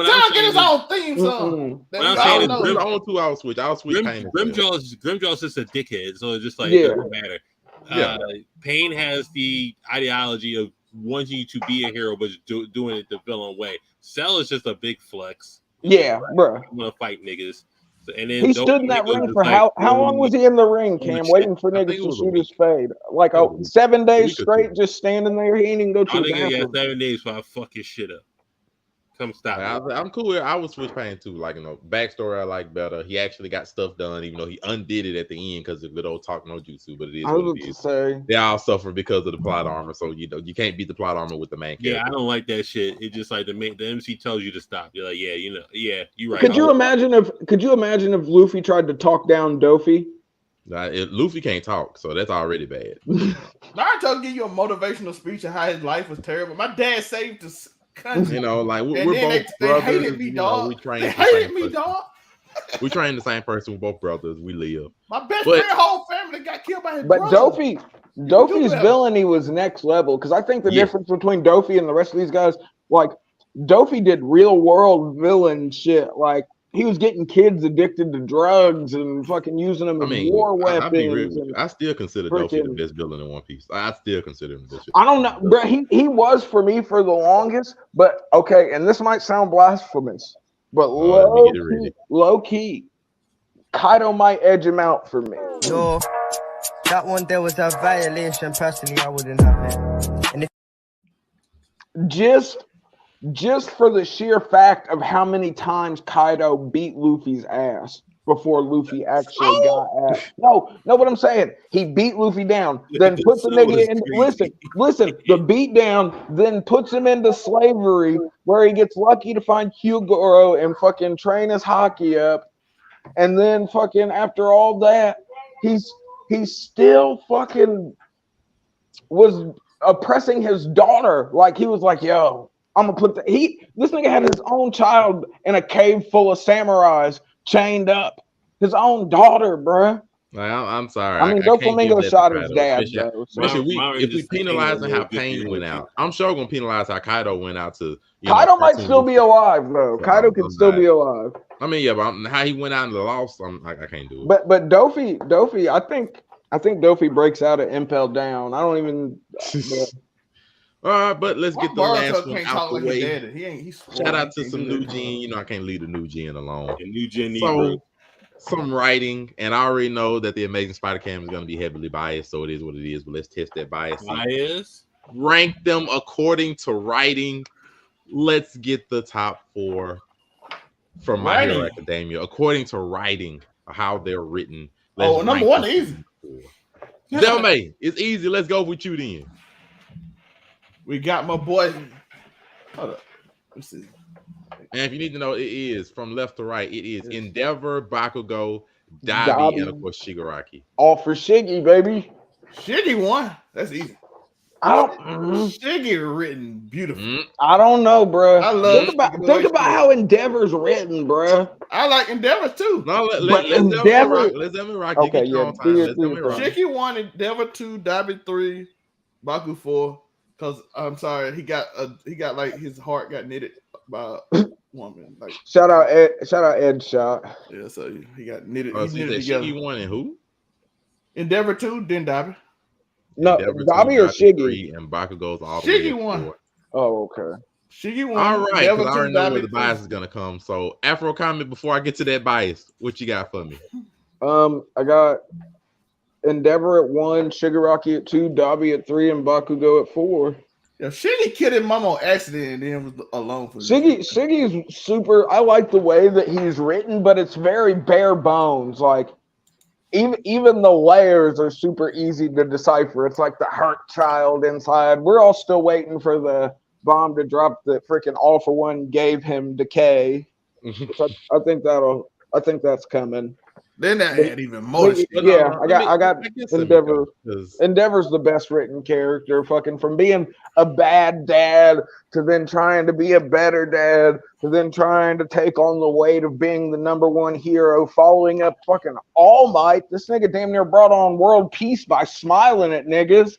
I get his own theme song. I'm saying the only two I'll switch. I'll switch Pain. Grimjaw's just a dickhead. So it's just like it doesn't matter. Pain has the ideology of wanting you to be a hero, but doing it the villain way. Cell is just a big flex. Bro. I'm gonna fight niggas. So, and then he stood in that ring for how long was he in the ring, Cam? Waiting for niggas to shoot his fade. Like 7 days straight, just standing there. He ain't even go to the bathroom. 7 days before I fuck his shit up. Come stop. I'm cool with it. I would switch Pain too. Like, backstory I like better. He actually got stuff done, even though he undid it at the end because of good old talk no jutsu. But it is what it is. They all suffer because of the plot armor, so you can't beat the plot armor with the main character. Yeah, I don't like that shit. It's just like the MC tells you to stop. You're like, you're right. Could you imagine if Luffy tried to talk down Dofi? Luffy can't talk, so that's already bad. Naruto give you a motivational speech of how his life was terrible. My dad saved us. You know, like we're both brothers. They hated me, dog. We trained We train the same person. We're both brothers. We live. My best friend, whole family got killed by his brother. Dofi's villainy was next level because I think the difference between Dofi and the rest of these guys, like Dofi did real world villain shit. Like he was getting kids addicted to drugs and fucking using them as war weapons. I still consider Dofi the best villain in One Piece. I still consider him the best. I don't know, bro. He was for me for the longest, but okay. And this might sound blasphemous, but low key, Kaido might edge him out for me. No, that one there was a violation. Personally, I wouldn't have it. And just for the sheer fact of how many times Kaido beat Luffy's ass before Luffy actually got ass. No, what I'm saying, he beat Luffy down, then puts the nigga in. Listen, the beat down, then puts him into slavery, where he gets lucky to find Hyugoro and fucking train his hockey up, and then fucking after all that, he's still fucking was oppressing his daughter. Like he was like, yo. I'm gonna put this nigga had his own child in a cave full of samurais chained up. His own daughter, bruh. I'm sorry. I mean, Doflamingo shot his dad, though. So. If we penalizing how Pain went out, I'm sure gonna penalize how Kaido went out to. Kaido might still be alive, though. Kaido can still be alive. I mean, but how he went out in the loss, I can't do it. But Dofi, I think I think Dofi breaks out at Impel Down. I don't even. All right, but let's Why get the last Boruto one can't out talk the like his way. daddy? He's Shout out to He can't some do new that. gen. You know, I can't leave the new gen alone. And new gen So, Negro. some writing, and I already know that the Amazing Spider-Cam is going to be heavily biased, so it is what it is. But let's test that bias. Bias. Rank them according to writing. Let's get the top 4 from My Hero Writing. Academia according to writing, how they're written. Oh, number one easy. Delmay, it's easy. Let's go with you then. We got my boy. Hold up. Let's see. And if you need to know, it is from left to right. It is Endeavor, Bakugo, Dabi, Dabi. and of course Shigaraki. All for Shiggy, baby. Shiggy won. That's easy. I don't. Shiggy written beautiful. I don't know, bro. I love. Think about how Endeavor's written, bro. I like Endeavor too. No, But let's Endeavor. Let them rock. Okay, You yeah. get your own time. Let's them rock. Shiggy won Endeavor 2, Dabi 3, Baku 4. Cause I'm sorry, he got like his heart got knitted by a woman. Like Shout out Ed Shot. yeah, so he got knitted. Oh, He so knitted you said together. Shiggy won and who? Endeavor 2, then Dabi. No, Endeavor Dabi 2, or Shiggy? 3, and Bakugo's all the way Shiggy up won. 4. Oh, okay. Shiggy won. All right, Endeavor because I 2, already know where Dabi the 3. bias is gonna come. So, Afro comment before I get to that bias. What you got for me? I got Endeavor at 1, Shigaraki at 2, Dabi at 3, and Bakugo at 4. Yeah, Shiggy killed his mom on accident and then was alone for Shiggy's super. I like the way that he's written, but it's very bare bones. Like even the layers are super easy to decipher. It's like the hurt child inside. We're all still waiting for the bomb to drop that freaking All for One gave him decay. I think that's coming. Then that had even more. Yeah, I got Endeavor. Because Endeavor's the best written character. Fucking from being a bad dad to then trying to be a better dad to then trying to take on the weight of being the number one hero, following up fucking All Might. This nigga damn near brought on world peace by smiling at niggas,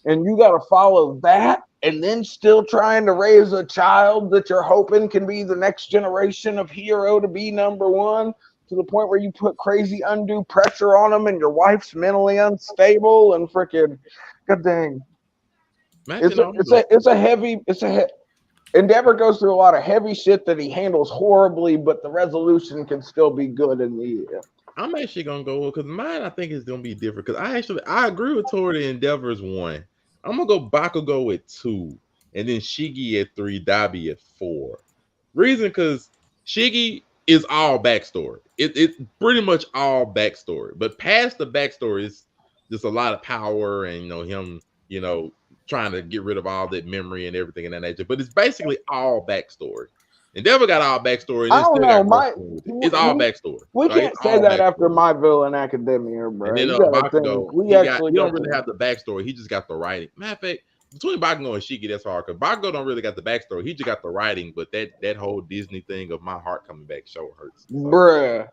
and you got to follow that. And then still trying to raise a child that you're hoping can be the next generation of hero to be number one, to the point where you put crazy undue pressure on them and your wife's mentally unstable and freaking god dang. It's a heavy Endeavor goes through a lot of heavy shit that he handles horribly, but the resolution can still be good in the end. I'm actually gonna go because mine I think is gonna be different because I agree with Tori. Endeavor's 1. I'm gonna go Bakugo at 2, and then Shiggy at 3, Dabi at 4. Reason because Shiggy is all backstory. It's pretty much all backstory. But past the backstory is just a lot of power and him, trying to get rid of all that memory and everything in that nature. But it's basically all backstory. Endeavor got all backstory. And I don't know. It's all backstory. We can't say that after My Villain Academia, bro. And then you Bakugo, he don't really have the backstory. He just got the writing. Matter of fact, between Bakugo and Shiggy, that's hard because Bakugo don't really got the backstory. He just got the writing, but that whole Disney thing of my heart coming back sure hurts. So. Bruh.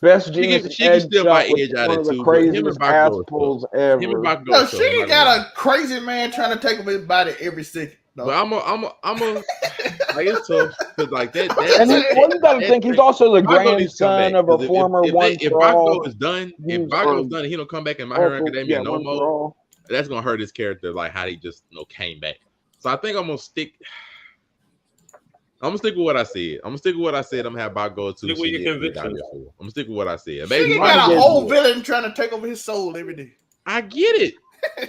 Best genius Shiggy still might edge out of it the too. Craziest ass pulls ever. No, Shiggy got a crazy man trying to take over his body every second. No. But I'm a like it's tough because like that. And then you got to think he's also the grandson of a former one. If Bakugo is done, if Bakugo is done, and he don't come back in My Hero Academia no more. That's gonna hurt his character, like how he just came back. So I think I'm gonna stick with what I said. I'm gonna have Bakugo to. Stick with your convictions. I'm gonna stick with what I said. He got a whole villain trying to take over his soul every day. I get it,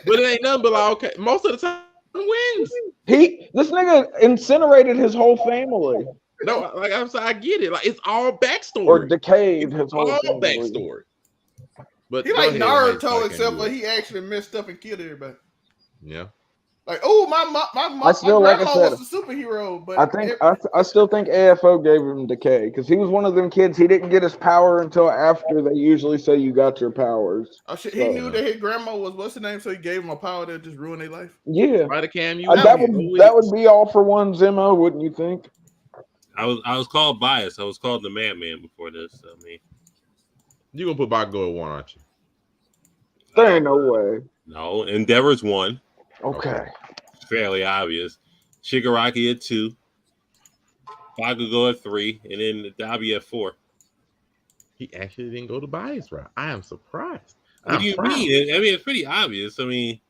but it ain't nothing but like okay. Most of the time, wins. This nigga incinerated his whole family. No, like I'm saying, I get it. Like it's all backstory. Or decayed his whole all family. backstory. But he like Naruto, except for he actually messed up and killed everybody. Yeah. Like, oh, my grandma was a superhero, but I still think AFO gave him decay because he was one of them kids. He didn't get his power until after they usually say you got your powers. Oh shit! He knew that his grandma was what's her name, so he gave him a power that just ruined their life. Yeah, right. Cam, that would be All for One's MO, wouldn't you think? I was called biased. I was called the Madman before this. I mean, you gonna put Bakugo at 1, aren't you? There ain't no way. No, Endeavor's 1. Okay. Fairly obvious. Shigaraki at 2. Bakugo at 3. And then Dabi at 4. He actually didn't go to bias route. I am surprised. What do you mean? I mean, it's pretty obvious. I mean,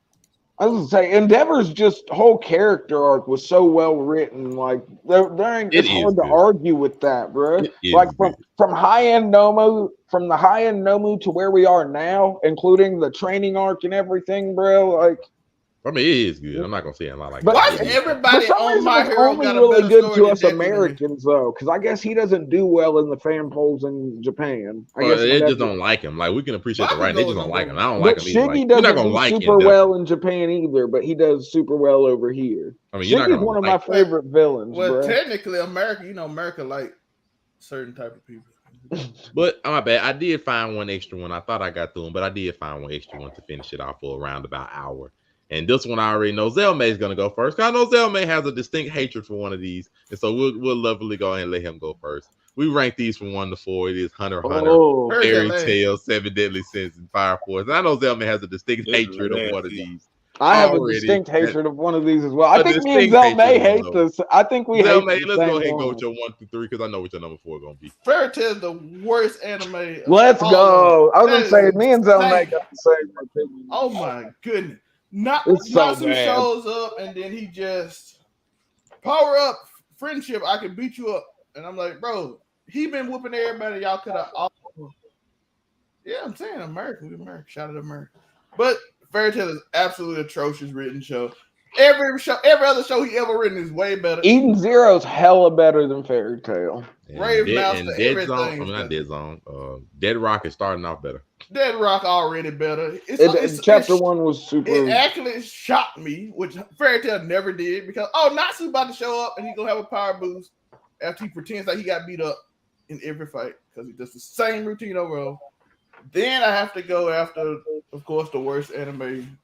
I was gonna say Endeavor's just whole character arc was so well written. Like it's hard to argue with that, bro. Like from high end Nomu, from the high end Nomu to where we are now, including the training arc and everything, bro. Like, I mean, it is good. I'm not gonna say a lot like but Why that. everybody for some on reason, My it's Hero only got a really better good story to than us Deku to me? Americans, though, because I guess he doesn't do well in the fan polls in Japan. I guess They just don't like him. Like we can appreciate the right. They just don't like him. I don't like But him either. Like, Shiggy you're not doesn't gonna do like super Endeavor. well in Japan either, but he does super well over here. I mean, you're not Shiggy's gonna one of like my favorite villains, Well, bro. technically, America, America like certain type of people. But my bad. I did find one extra one. I thought I got through them, but I did find one extra one to finish it off for around about hour. And this one I already know Zelmay is gonna go first. Cause I know Zelmay has a distinct hatred for one of these, and so we'll lovely go ahead and let him go first. We rank these from 1 to 4. It is Hunter, Fairy Tail, 7 Deadly Sins, and Fire Force. And I know Zelmay has a distinct hatred of one of these. I have a distinct hatred of one of these as well. I think me and Zelmay hate this. I think we hate Zelmay, the let's same go ahead and go one. with your 1 through 3 because I know what your number 4 gonna be. Fairy Tail is the worst anime. Let's go. I was gonna say me and Zelmay got the same opinion. Oh my goodness. It's so Natsu bad. shows up and then he just power up friendship. I can beat you up. And I'm like, bro, he been whooping everybody. Y'all could have. Yeah, I'm saying America. Shout out to America. But Fairy Tail is absolutely atrocious written show. Every other show he ever written is way better. Eden Zero's hella better than Fairy Tail. Rave Master, Dead Zone. I everything. mean, not Dead Zone. Dead Rock is starting off better. Dead Rock already better. Chapter 1 was super. It actually shocked me, which Fairy Tail never did, because Natsu's about to show up and he's gonna have a power boost after he pretends like he got beat up in every fight because he does the same routine overall. Then I have to go after, of course, the worst anime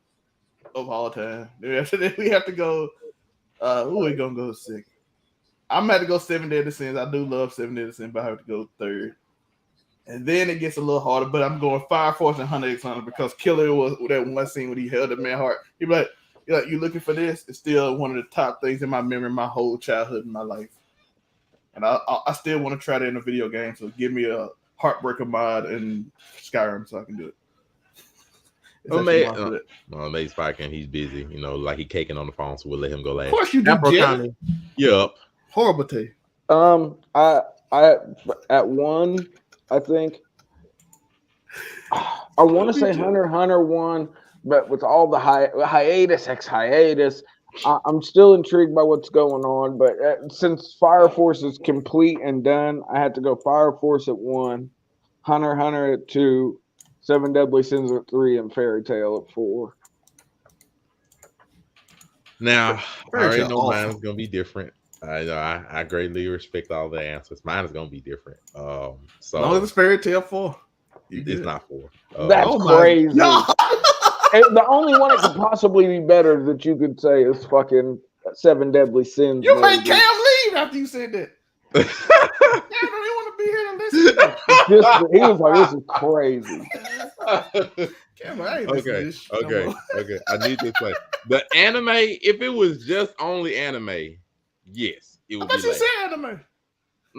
of all time. Then we have to go. Who are we gonna go second? I'm gonna have to go 7 Deadly Sins. I do love 7 Deadly Sins, but I have to go third. And then it gets a little harder, but I'm going Fire Force and Hunter x Hunter because Killer was that one scene when he held the man heart. He be like, you looking for this? It's still one of the top things in my memory, my whole childhood and my life. And I still want to try that in a video game. So give me a Heartbreaker mod in Skyrim so I can do it. Maybe Spike he's busy. Like he caking on the phone, so we'll let him go last. Of course you do. Yup. Horrible taste. I at 1, I think I want to say Hunter x Hunter 1, but with all the hiatus, I'm still intrigued by what's going on. But since Fire Force is complete and done, I had to go Fire Force at 1, Hunter x Hunter at 2, 7 Deadly Sins at 3, and Fairy Tail at 4. Now, I already know mine is gonna be different. I greatly respect all the answers. Mine is gonna be different. So no, it's Fairy Tail 4. It's not 4. That's crazy. No. The only one that could possibly be better that you could say is fucking 7 Deadly Sins. You made Cam leave after you said that. Cam don't even want to be here to listen. He was like, "This is crazy." Cam, I ain't Okay. I need to say the anime. If it was just only anime, yes, it would be. You said anime.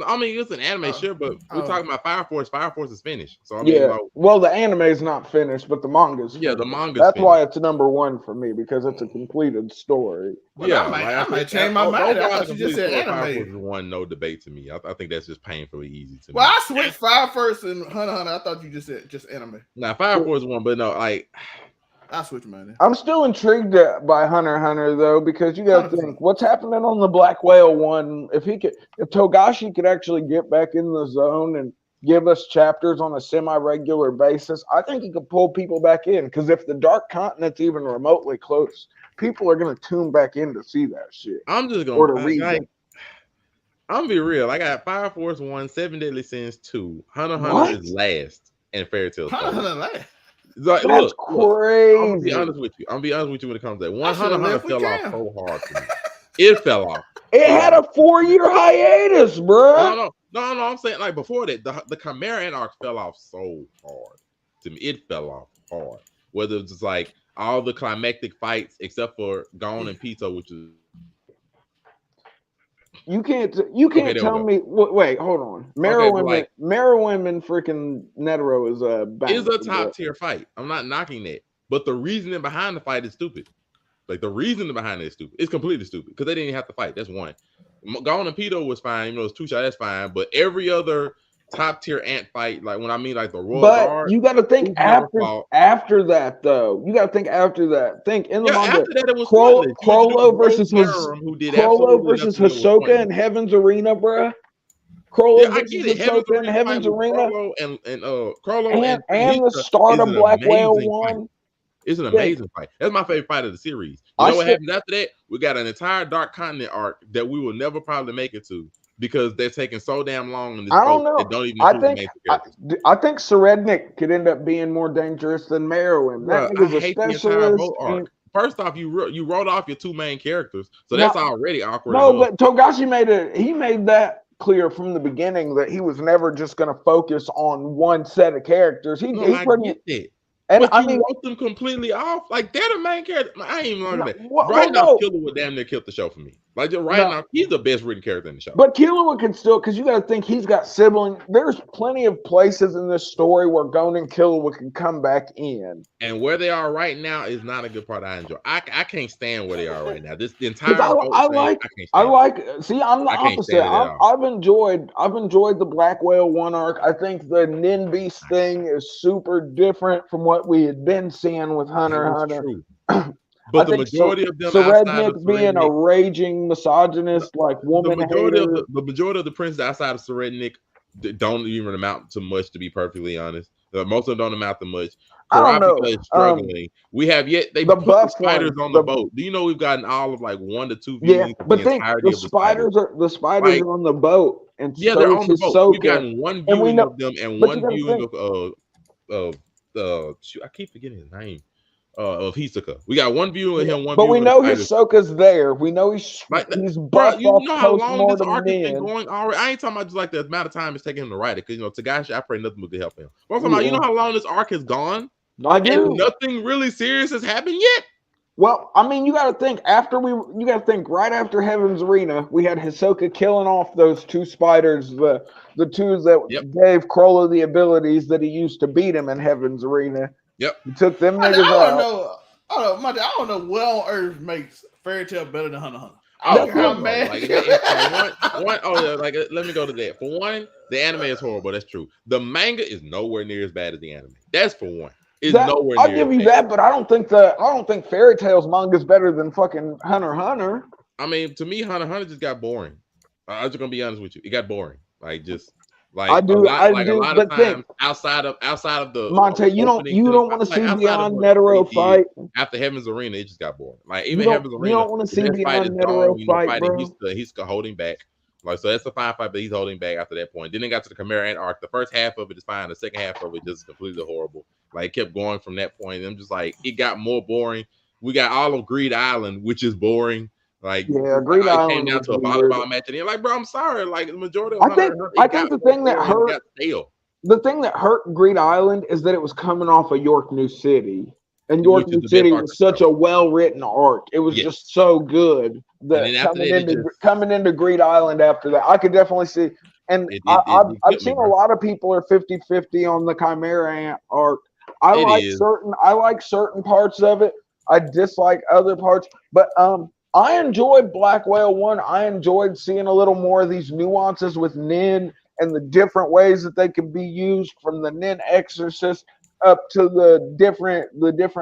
I mean, it's an anime, sure, but we're talking about Fire Force. Fire Force is finished. So I mean, well, the anime is not finished, but the manga's finished. The manga's That's finished. why it's number 1 for me, because it's a completed story. Well, I might change my mind. I thought you just said anime. Fire Force is 1, no debate to me. I think that's just painfully easy to me. Well, I switched Fire Force and Hunter x Hunter. I thought you just said just anime. Now, Fire Force is 1, but no, I switch mine. I'm still intrigued by Hunter x Hunter though, because you got to think what's happening on the Black Whale 1. If Togashi could actually get back in the zone and give us chapters on a semi-regular basis, I think he could pull people back in. Because if the Dark Continent's even remotely close, people are gonna tune back in to see that shit. I'm just gonna read it. I'm gonna be real. I got Fire Force 1, 7 Deadly Sins 2, Hunter x Hunter is last, and Fairy Tail. last. Like, that's crazy. I'm gonna be honest with you. when it comes to that. 100 fell off so hard to me. It fell off. It had a 4-year hiatus, bro. No. I'm saying like before that, the Chimera arc fell off so hard to me. It fell off hard. Whether it's just like all the climactic fights except for Gon and Pito, which is You can't there we tell go. me. Wait, hold on. Meruem and freaking Netero is a top tier fight. I'm not knocking that, but the reasoning behind the fight is stupid. Like the reasoning behind it is stupid. It's completely stupid because they didn't have to fight. That's one. Gon and Pito was fine. You know, it's 2 shots. That's fine. But every other top tier ant fight, like when I mean like the Royal Guard, you got to think after that though. You got to think after that. Think in the manga. After that, it was Crollo versus Hisoka in Heaven's Arena, bruh. Crollo versus Hisoka in Heaven's Arena. Crollo and the start of Black Whale 1. It's an amazing fight. That's my favorite fight of the series. You know what happens after that? We got an entire Dark Continent arc that we will never probably make it to because they're taking so damn long in this boat. They don't even I think Serednik could end up being more dangerous than Meruem. That nigga's a specialist. First off, you wrote off your 2 main characters, so that's already awkward. No, but Togashi made that clear from the beginning that he was never just going to focus on one set of characters. I get that. And but you wrote them completely off. Like they're the main character. I ain't even learning that. Right now, Killer would damn near kill the show for me. Like now, he's the best written character in the show. But Killua can still, because you got to think he's got siblings. There's plenty of places in this story where Gon and Killua can come back in. And where they are right now is not a good part I enjoy. I can't stand where they are right now. This the entire I'm the opposite. I've enjoyed the Black Whale 1 arc. I think the Nin Beast thing is super different from what we had been seeing with Hunter x Hunter. But the majority of them, Serednik being a raging misogynist, like woman the majority of the princes outside of Serednik don't even amount to much, to be perfectly honest. Most of them don't amount to much. Kurapika is struggling. We have they put the spiders on the boat. Do you know we've gotten all of like 1 to 2 viewings? Yeah, but think the spiders are on the boat, and they're on the boat. We've gotten 1 viewing of them and 1 viewing of I keep forgetting his name. Of Hisoka. We got 1 view of him, 1 but view we know Hisoka's there. We know he's buffed. You know how long this arc has been going already? I ain't talking about just like the amount of time it's taking him to write it, because Tagashi, I pray nothing but to help him. But I'm talking about, you know how long this arc has gone? I do. And nothing really serious has happened yet. Well, I mean, you got to think right after Heaven's Arena, we had Hisoka killing off those 2 spiders, the 2s that gave Crollo the abilities that he used to beat him in Heaven's Arena. Yep. He took them niggas out. I don't know what on earth makes Fairy Tail better than Hunter x Hunter. Let me go to that. For one, the anime is horrible. That's true. The manga is nowhere near as bad as the anime. That's for one. Nowhere near. I'll give you that, but I don't think Fairy Tail's manga is better than fucking Hunter x Hunter. I mean, to me, Hunter x Hunter just got boring. I'm just gonna be honest with you. It got boring. A lot of times outside of the Monte, you don't want to see beyond Netero fight after Heaven's Arena. It just got boring. Like even Heaven's Arena, you don't want to see beyond Netero fight, bro. He's holding back. Like, so that's a fine fight, but he's holding back after that point. Then they got to the Chimera Ant arc. The first half of it is fine. The second half of it just completely horrible. Like it kept going from that point. And I'm just like, it got more boring. We got all of Greed Island, which is boring. Like, Greed Island came down to a volleyball match, and you're like, bro, I'm sorry. Like the majority of I think the thing that hurt Greed Island is that it was coming off of York New City. And York New City was such a well-written arc. It was just so good that coming into Greed Island after that, I could definitely see. And I've seen a lot of people are 50-50 on the Chimera Ant arc. I like certain parts of it. I dislike other parts. But I enjoyed Black Whale 1. I enjoyed seeing a little more of these nuances with Nin and the different ways that they can be used, from the Nin Exorcist up to the different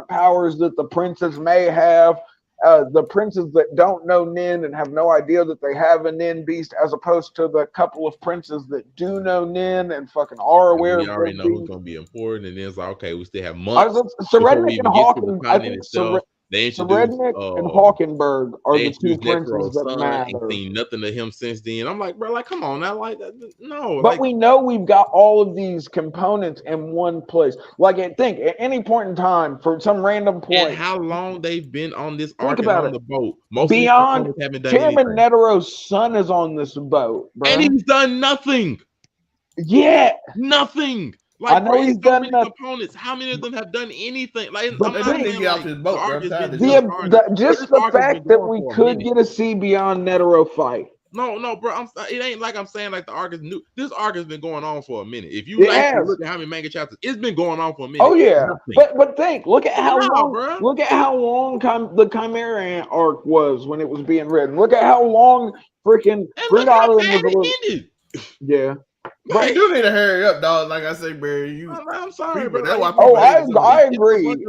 powers that the princes may have. The princes that don't know Nin and have no idea that they have a Nin beast, as opposed to the couple of princes that do know Nin and fucking are aware. We already know who's going to be important, and then it's like, okay, we still have months. Serednik and Hawkins. I think Serednik and Hawkenberg are the 2 princes that matter. Ain't seen nothing of him since then. I'm like, bro, like, come on now, like, no. But we know we've got all of these components in one place. Like, at any point in time, for some random point. And how long they've been on this arc and on the boat. Most beyond Chairman Netero's son is on this boat, bro. And he's done nothing. Yeah. Nothing. Like, I know he's done components. How many of them have done anything? Like, but they didn't get off his boat. Just the fact that we could get a see beyond Netero fight No, bro. It ain't like I'm saying like the arc is new. This arc has been going on for a minute. If you actually look at how many manga chapters, it's been going on for a minute. Oh yeah, Nothing. but look at how long. Bro. Look at how long the Chimera arc was when it was being written. Look at how long freaking Fruit Island was. Yeah. But you do need to hurry up, dog. Like I say, Barry, I'm sorry, but that's why I agree. We need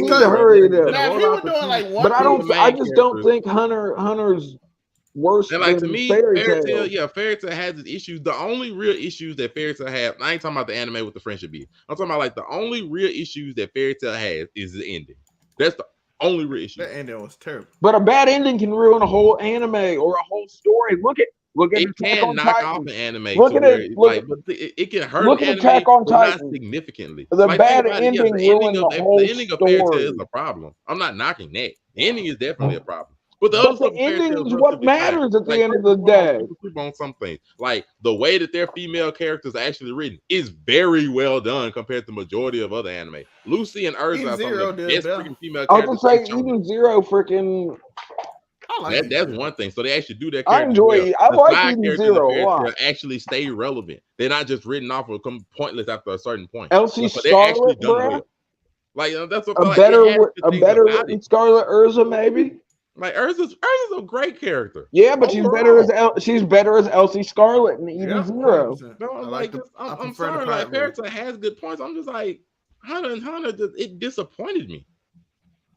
to hurry it up. Now, if he was doing like one, but I just don't think Hunter's worse. And like to than me, Fairy Fairy Tail. Tail, Fairy Tail has its issues. The only real issues that Fairy Tail have, I ain't talking about the anime with the friendship beat. I'm talking about like the only real issues that Fairy Tail has is the ending. That's the only real issue. That ending was terrible. But a bad ending can ruin a whole anime or a whole story. Look at it can knock off an anime. Look at it. It can hurt look an at anime, Attack on but not Titan. significantly. The like, bad ending ruined the whole the ending of Fairy Tail story. is a problem. I'm not knocking that. The ending is definitely a problem. But the ending is what matters at the end of the day. On some things, like the way that their female characters are actually written is very well done compared to the majority of other anime. Lucy and Urza are some of the best freaking female characters. I was gonna say Eden Zero freaking. That's one thing. So they actually do that. I enjoy. I like Eden Zero a lot. Actually, stay relevant. They're not just written off or come pointless after a certain point. Elsie Scarlet, bro. Like that's what a better written Scarlet Urza, maybe. Like Urza's a great character. Yeah, but she's better as Elsie Scarlet in Eden Zero. I'm sorry. Like Fairy Tail has good points. I'm just like Hunter it disappointed me.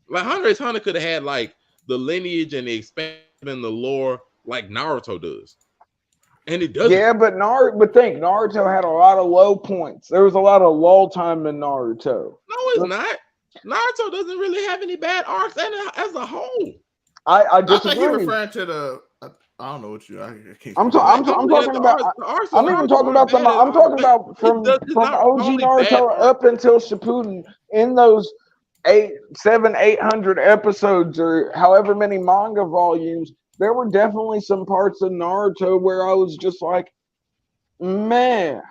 Like Hunter x Hunter could have had like the lineage and the expanding the lore like Naruto does. And it doesn't. Yeah, but Naruto had a lot of low points. There was a lot of lull time in Naruto. No, it's not. Naruto doesn't really have any bad arcs as a whole. I disagree. I think you're referring to the. I don't know what you. I'm talking about. I'm even talking about the. I'm talking about from OG Naruto up until Shippuden in those 800 episodes or however many manga volumes. There were definitely some parts of Naruto where I was just like, man.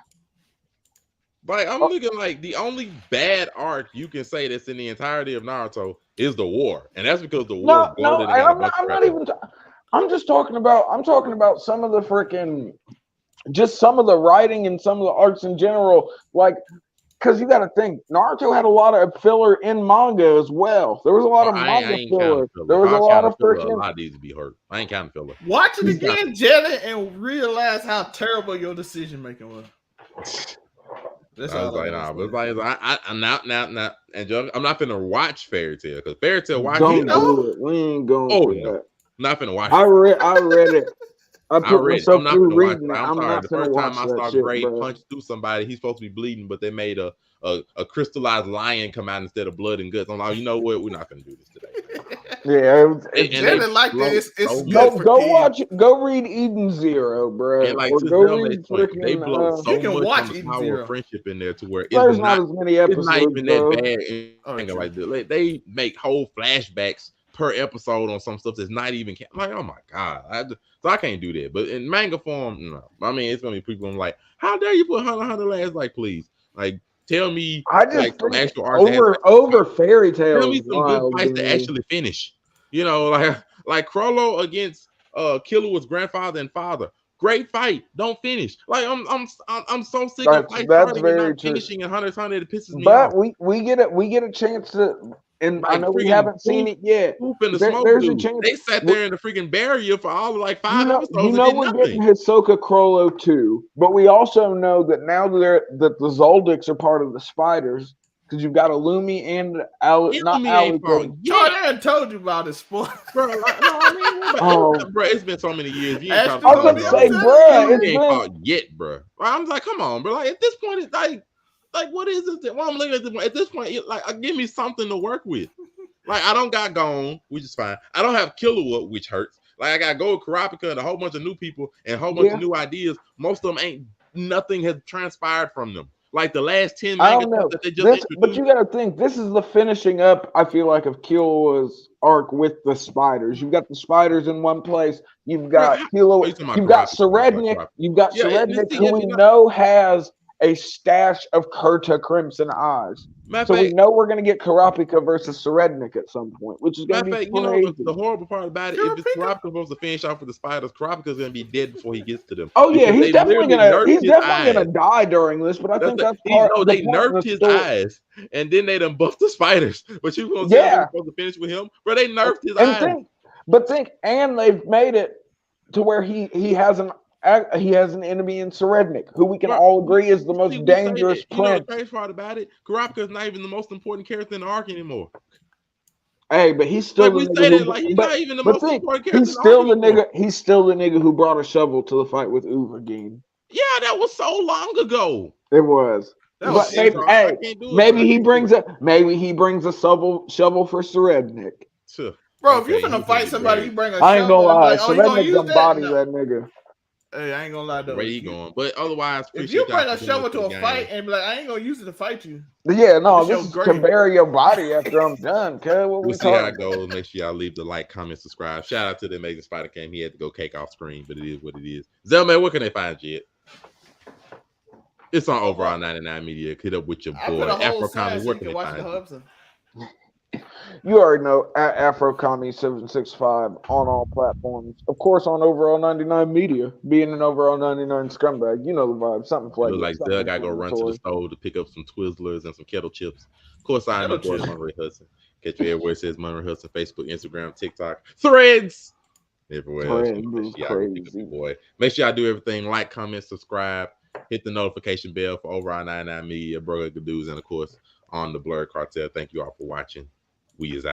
Like I'm looking like the only bad arc you can say that's in the entirety of Naruto is the war, and that's because the war. I'm not even. I'm just talking about. I'm talking about some of the freaking, just some of the writing and some of the arcs in general. Like, because you got to think, Naruto had a lot of filler in manga as well. There was a lot of manga filler. There was a lot of freaking. A lot needs to be hurt. I ain't counting filler. Watch it again, Jelly, and realize how terrible your decision making was. That's I was like, nah, but it's like I'm not, and Joe, I'm not finna watch Fairy Tail because Fairy Tail watching. Do it. We ain't going. Oh no, not finna watch. I read it. I read it. I'm not finna watch it. I'm sorry. The first time I saw Gray punch through somebody, he's supposed to be bleeding, but they made a crystallized lion come out instead of blood and guts. I'm like, you know what? We're not gonna do this today. Yeah, it's like this. Go read Eden Zero, bro. And like, or go read they blow so much on the power of friendship in there to where there's not as many episodes. It's not even that bad. Like this. They make whole flashbacks per episode on some stuff that's not even. I'm like, oh my god, so I can't do that. But in manga form, no. I mean, it's gonna be people. I'm like, how dare you put Hunter last? Like, please, like. Tell me, I just like, some actual over Fairy Tail. Tell me some good fights to actually finish. You know, like Crollo against Killua's grandfather and father. Great fight. Don't finish. Like I'm so sick of fights starting and not finishing in Hunter x Hunter. It pisses me off. But we get a chance to. And like I know we haven't seen it yet. There's a chance. They sat there in the freaking barrier for all like 5 episodes. You know we're getting Hisoka Crollo too, but we also know that now that the Zoldycks are part of the Spiders, because you've got Illumi and Jordan told you about this sport, bro. Bro, it's been so many years. You ain't I was going to say, bro, it's ain't caught yet, bro. I'm like, come on, bro. Like at this point, it's like, what is this? Well, I'm looking at this point, like, give me something to work with. Like, I don't got Gon, which is fine. I don't have Killua, which hurts. Like, I got Gold Kurapika and a whole bunch of new people and a whole bunch of new ideas. Most of them nothing has transpired from them. Like the last 10 manga that they just introduced. But you got to think, this is the finishing up, I feel like, of Killua's arc with the Spiders. You've got the Spiders in one place. You've got Killua. You've got Serednik. You've got Serednik, who we know has a stash of Kurta Crimson Eyes. Matter So of we fact, know we're going to get Karapika versus Serednik at some point, which is going to be you know, crazy. the horrible part about it, if it's Karapika supposed to finish off with the spiders, Karapika's going to be dead before he gets to them. Oh yeah, Because he's they definitely literally gonna nerfed his eyes. die during this, but I think that's They part the point of nerfed the his story. eyes, and then they done buffed the spiders. But you gonna tell me Yeah, we're supposed to finish with him? Bro, they nerfed his and eyes. and they've made it to where he has an enemy in Serednik, who we can Bro, all agree is the we most say dangerous that. You know the prince. crazy part about it? Karapika's not even the most important character in the arc anymore. Hey, but he's still Like the we nigga say who, that, like he's not even the most important character he's in the arc still the anymore. nigga. He's still the nigga who brought a shovel to the fight with Uvagin. Yeah, that was so long ago. It was. That But was maybe, super. hey, maybe he brings a shovel for Serednik. Sure. Bro, Okay, if you finna fight somebody, you bring a I ain't gonna shovel. lie, Like, oh, you gonna Serednik use gonna that? body No. that nigga. Hey, I ain't gonna lie though. Where he going? But otherwise, If you bring y'all a for shovel joining to the a fight game. and be like, I ain't gonna use it to fight you. Yeah, no, It's this your is grave. to bury your body after I'm done, cuz. What We'll we see how talking it goes. Make sure y'all leave the like, comment, subscribe. Shout out to the amazing Spider Cam. He had to go cake off screen, but it is what it is. Zelman, where can they find you at? It's on Overall 99 Media. Hit up with your I boy put a whole Afro sign Common. so Where you can can they watch the find you? hubs. You already know at AfroCommie765 on all platforms. Of course, on Overall 99 Media, being an Overall 99 scumbag. You know the vibe. Something It flagrant. looks like Doug, I go run to the store to pick up some Twizzlers and some kettle chips. Of course, I'm your boy Monterey Hudson. Catch me everywhere it says Monterey Hudson, Facebook, Instagram, TikTok, Threads, everywhere else. Make sure y'all go pick up your boy. Make sure y'all do everything. Like, comment, subscribe, hit the notification bell for Overall 99 Media, Burger Gadoos, and of course on the Blurred Cartel. Thank you all for watching. We is out.